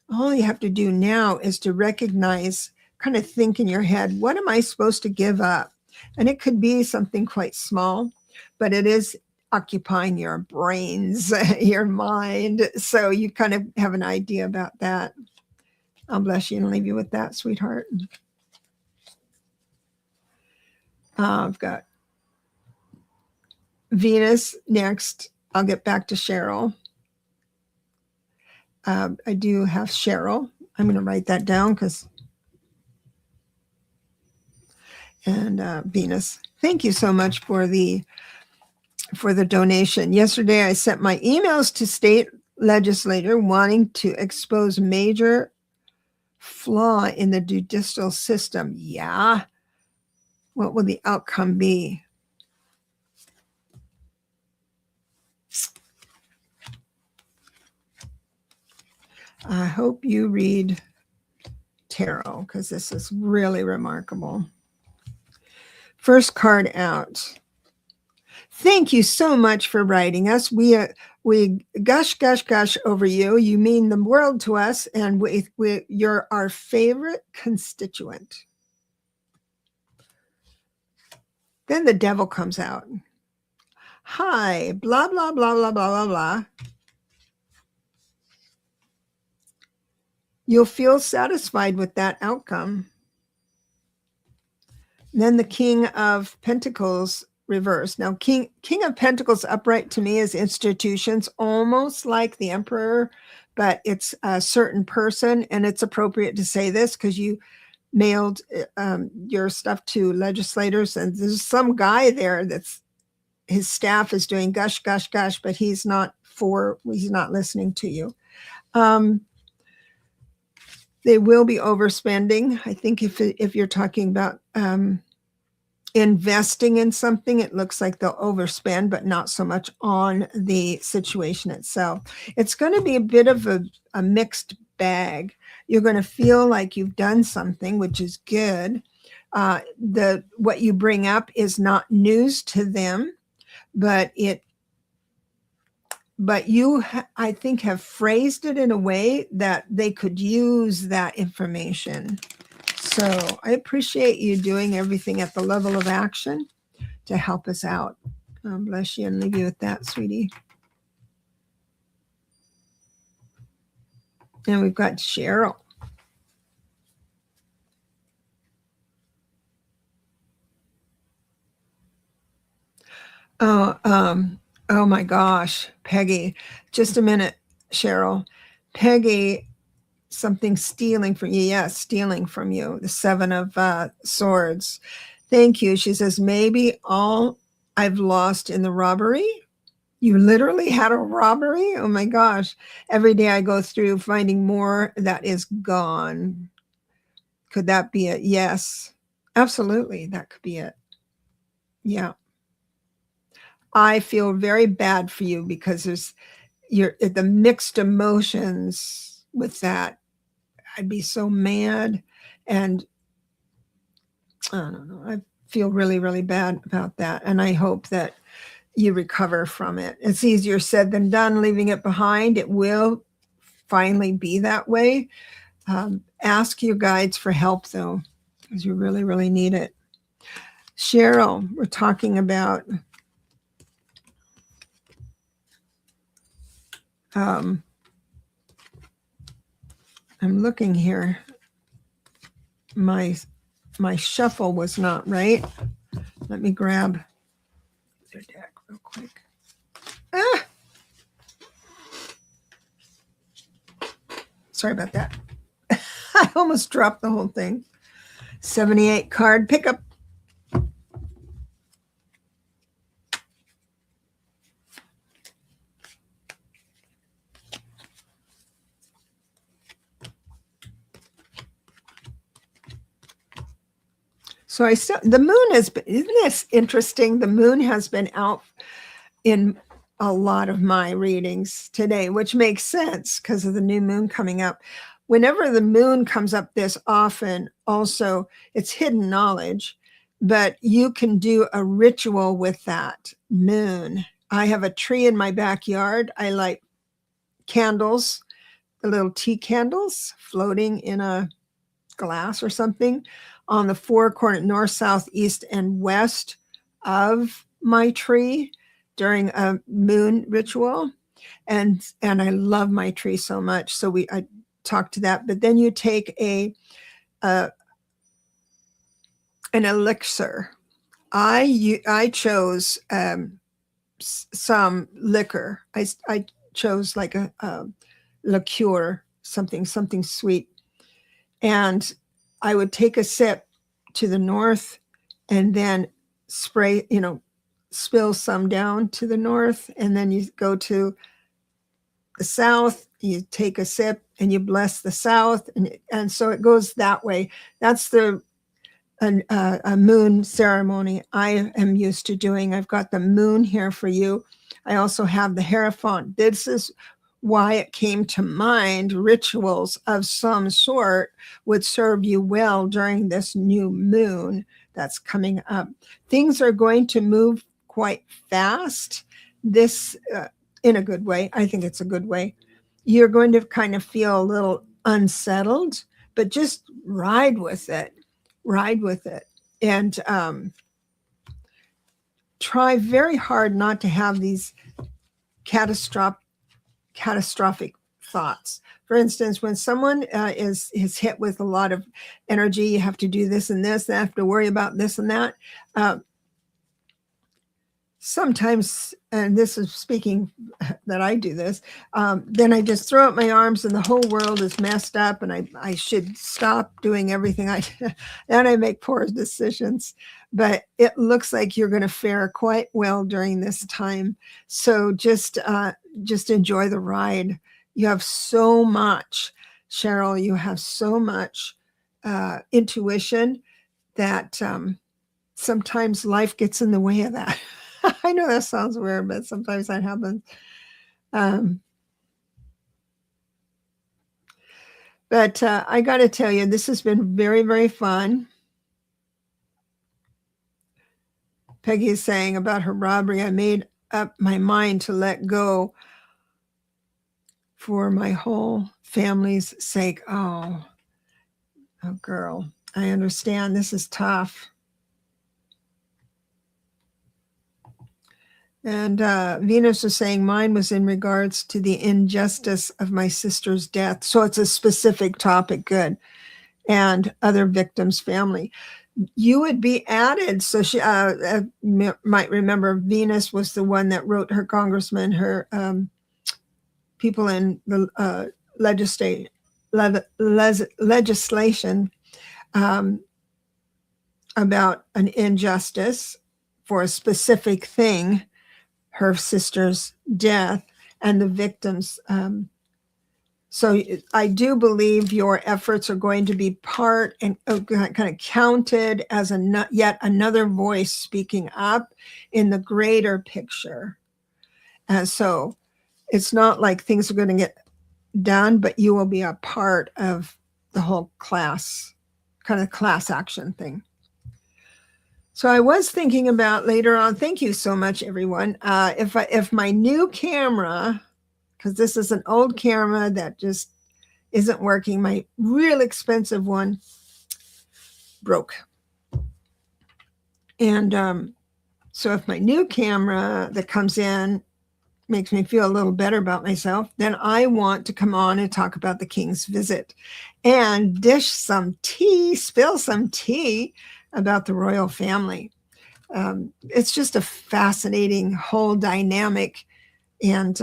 all you have to do now is to recognize, kind of think in your head, what am I supposed to give up? And it could be something quite small, but it is occupying your brains, your mind. So you kind of have an idea about that. I'll bless you and leave you with that, sweetheart. I've got Venus next. I'll get back to Cheryl. I do have Cheryl. I'm going to write that down and Venus. Thank you so much for the donation. Yesterday, I sent my emails to state legislator wanting to expose major flaw in the judicial system. Yeah. What will the outcome be? I hope you read tarot because this is really remarkable. First card out. Thank you so much for writing us. We gush over you. You mean the world to us, and you're our favorite constituent. Then the devil comes out. Hi, blah, blah, blah, blah, blah, blah, blah. You'll feel satisfied with that outcome. Then the King of Pentacles reversed. Now, King of Pentacles upright to me is institutions, almost like the Emperor, but it's a certain person. And it's appropriate to say this because you mailed your stuff to legislators, and there's some guy there that's his staff is doing gush, but he's not listening to you. They will be overspending. I think if you're talking about investing in something, it looks like they'll overspend, but not so much on the situation itself. It's going to be a bit of a mixed bag. You're going to feel like you've done something, which is good. What you bring up is not news to them, but you, I think, have phrased it in a way that they could use that information. So I appreciate you doing everything at the level of action to help us out. Bless you and leave you with that, sweetie. And we've got Cheryl. Oh my gosh, Peggy. Just a minute, Cheryl. Peggy, something stealing from you. Yes, stealing from you. The Seven of Swords. Thank you. She says, maybe all I've lost in the robbery. You literally had a robbery? Oh my gosh. Every day I go through finding more that is gone. Could that be it? Yes, absolutely. That could be it. Yeah. I feel very bad for you because the mixed emotions with that. I'd be so mad, and I don't know. I feel really, really bad about that. And I hope that you recover from it. It's easier said than done, leaving it behind. It will finally be that way. Ask your guides for help though, because you really, really need it. Cheryl, we're talking about I'm looking here. My shuffle was not right. Let me grab their deck real quick. Sorry about that. I almost dropped the whole thing. 78 card pickup. So the moon isn't this interesting? The moon has been out in a lot of my readings today, which makes sense because of the new moon coming up. Whenever the moon comes up this often, also it's hidden knowledge, but you can do a ritual with that moon. I have a tree in my backyard. I light candles, the little tea candles floating in a glass or something on the four corner north, south, east, and west of my tree during a moon ritual. And I love my tree so much. So I talk to that. But then you take an elixir. I chose some liquor. I chose like a liqueur, something sweet, and I would take a sip to the north, and then spray, spill some down to the north, and then you go to the south, you take a sip and you bless the south, and so it goes that way. That's a moon ceremony I am used to doing. I've got the moon here for you. I also have the Hierophant. This is why it came to mind. Rituals of some sort would serve you well during this new moon that's coming up. Things are going to move quite fast. This, in a good way. I think it's a good way. You're going to kind of feel a little unsettled, but just ride with it. And try very hard not to have these catastrophic thoughts. For instance, when someone is hit with a lot of energy, you have to do this and this, and have to worry about this and that. Sometimes, and this is speaking that I do this, then I just throw up my arms and the whole world is messed up, and I should stop doing everything and I make poor decisions. But it looks like you're going to fare quite well during this time. So just enjoy the ride. You have so much, Cheryl, you have so much intuition that sometimes life gets in the way of that. I know that sounds weird, but sometimes that happens. But I got to tell you, this has been very, very fun. Peggy is saying about her robbery, I made up my mind to let go for my whole family's sake. Oh, girl, I understand. This is tough. And Venus was saying mine was in regards to the injustice of my sister's death. So it's a specific topic, good. And other victims' family. You would be added. So she might remember Venus was the one that wrote her congressman, her people in the legislation about an injustice for a specific thing, her sister's death, and the victims. So I do believe your efforts are going to be part and kind of counted as yet another voice speaking up in the greater picture. And so it's not like things are going to get done, but you will be a part of the whole class, kind of class action thing. So I was thinking about later on, thank you so much, everyone. If my new camera, because this is an old camera that just isn't working, my real expensive one broke. And so if my new camera that comes in makes me feel a little better about myself, then I want to come on and talk about the King's visit and dish some tea, spill some tea about the royal family. It's just a fascinating whole dynamic. And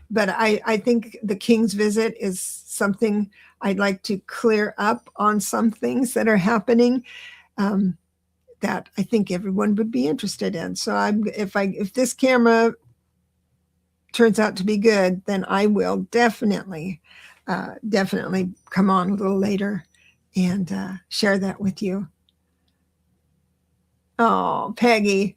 but I think the King's visit is something I'd like to clear up on some things that are happening that I think everyone would be interested in. So if this camera turns out to be good, then I will definitely come on a little later and share that with you. Oh, Peggy.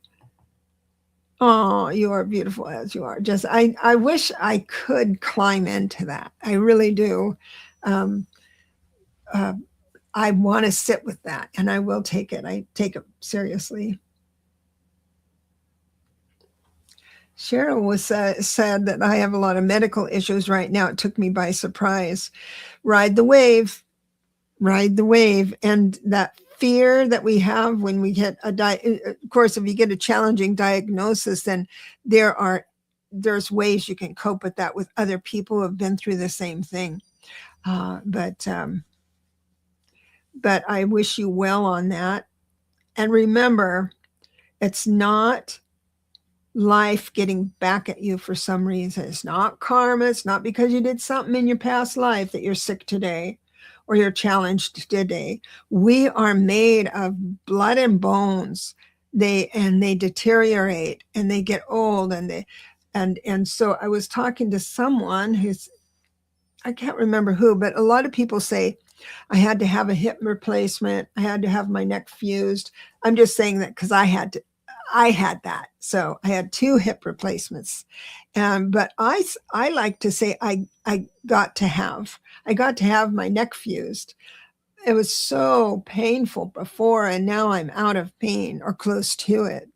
Oh, you are beautiful as you are. Just, I wish I could climb into that. I really do. I want to sit with that, and I will take it. I take it seriously. Cheryl was said that I have a lot of medical issues right now. It took me by surprise. Ride the wave. And that fear that we have when we get of course, if you get a challenging diagnosis, then there are there's ways you can cope with that with other people who have been through the same thing. But I wish you well on that. And remember, it's not life getting back at you for some reason. It's not karma. It's not because you did something in your past life that you're sick today or you're challenged today. We are made of blood and bones. They deteriorate and they get old, and so I was talking to someone who's, I can't remember who, but a lot of people say, I had to have a hip replacement. I had to have my neck fused. I'm just saying that because I had that. So I had 2 hip replacements. But I like to say I got to have my neck fused. It was so painful before, and now I'm out of pain or close to it.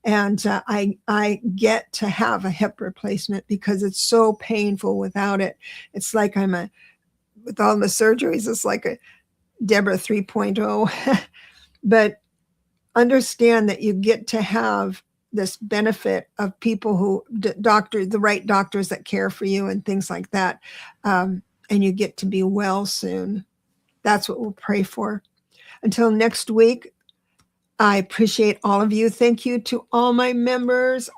And I get to have a hip replacement because it's so painful without it. It's like with all the surgeries, it's like a Debra 3.0. But understand that you get to have this benefit of people who, the right doctors that care for you and things like that. And you get to be well soon. That's what we'll pray for. Until next week, I appreciate all of you. Thank you to all my members.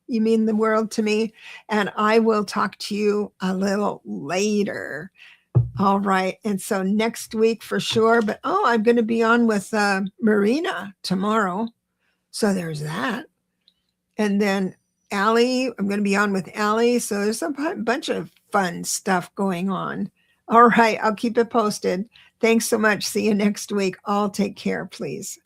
You mean the world to me. And I will talk to you a little later. All right. And so next week for sure. But I'm going to be on with Marina tomorrow. So there's that. And then Allie, I'm going to be on with Allie. So there's a bunch of fun stuff going on. All right. I'll keep it posted. Thanks so much. See you next week. All take care, please.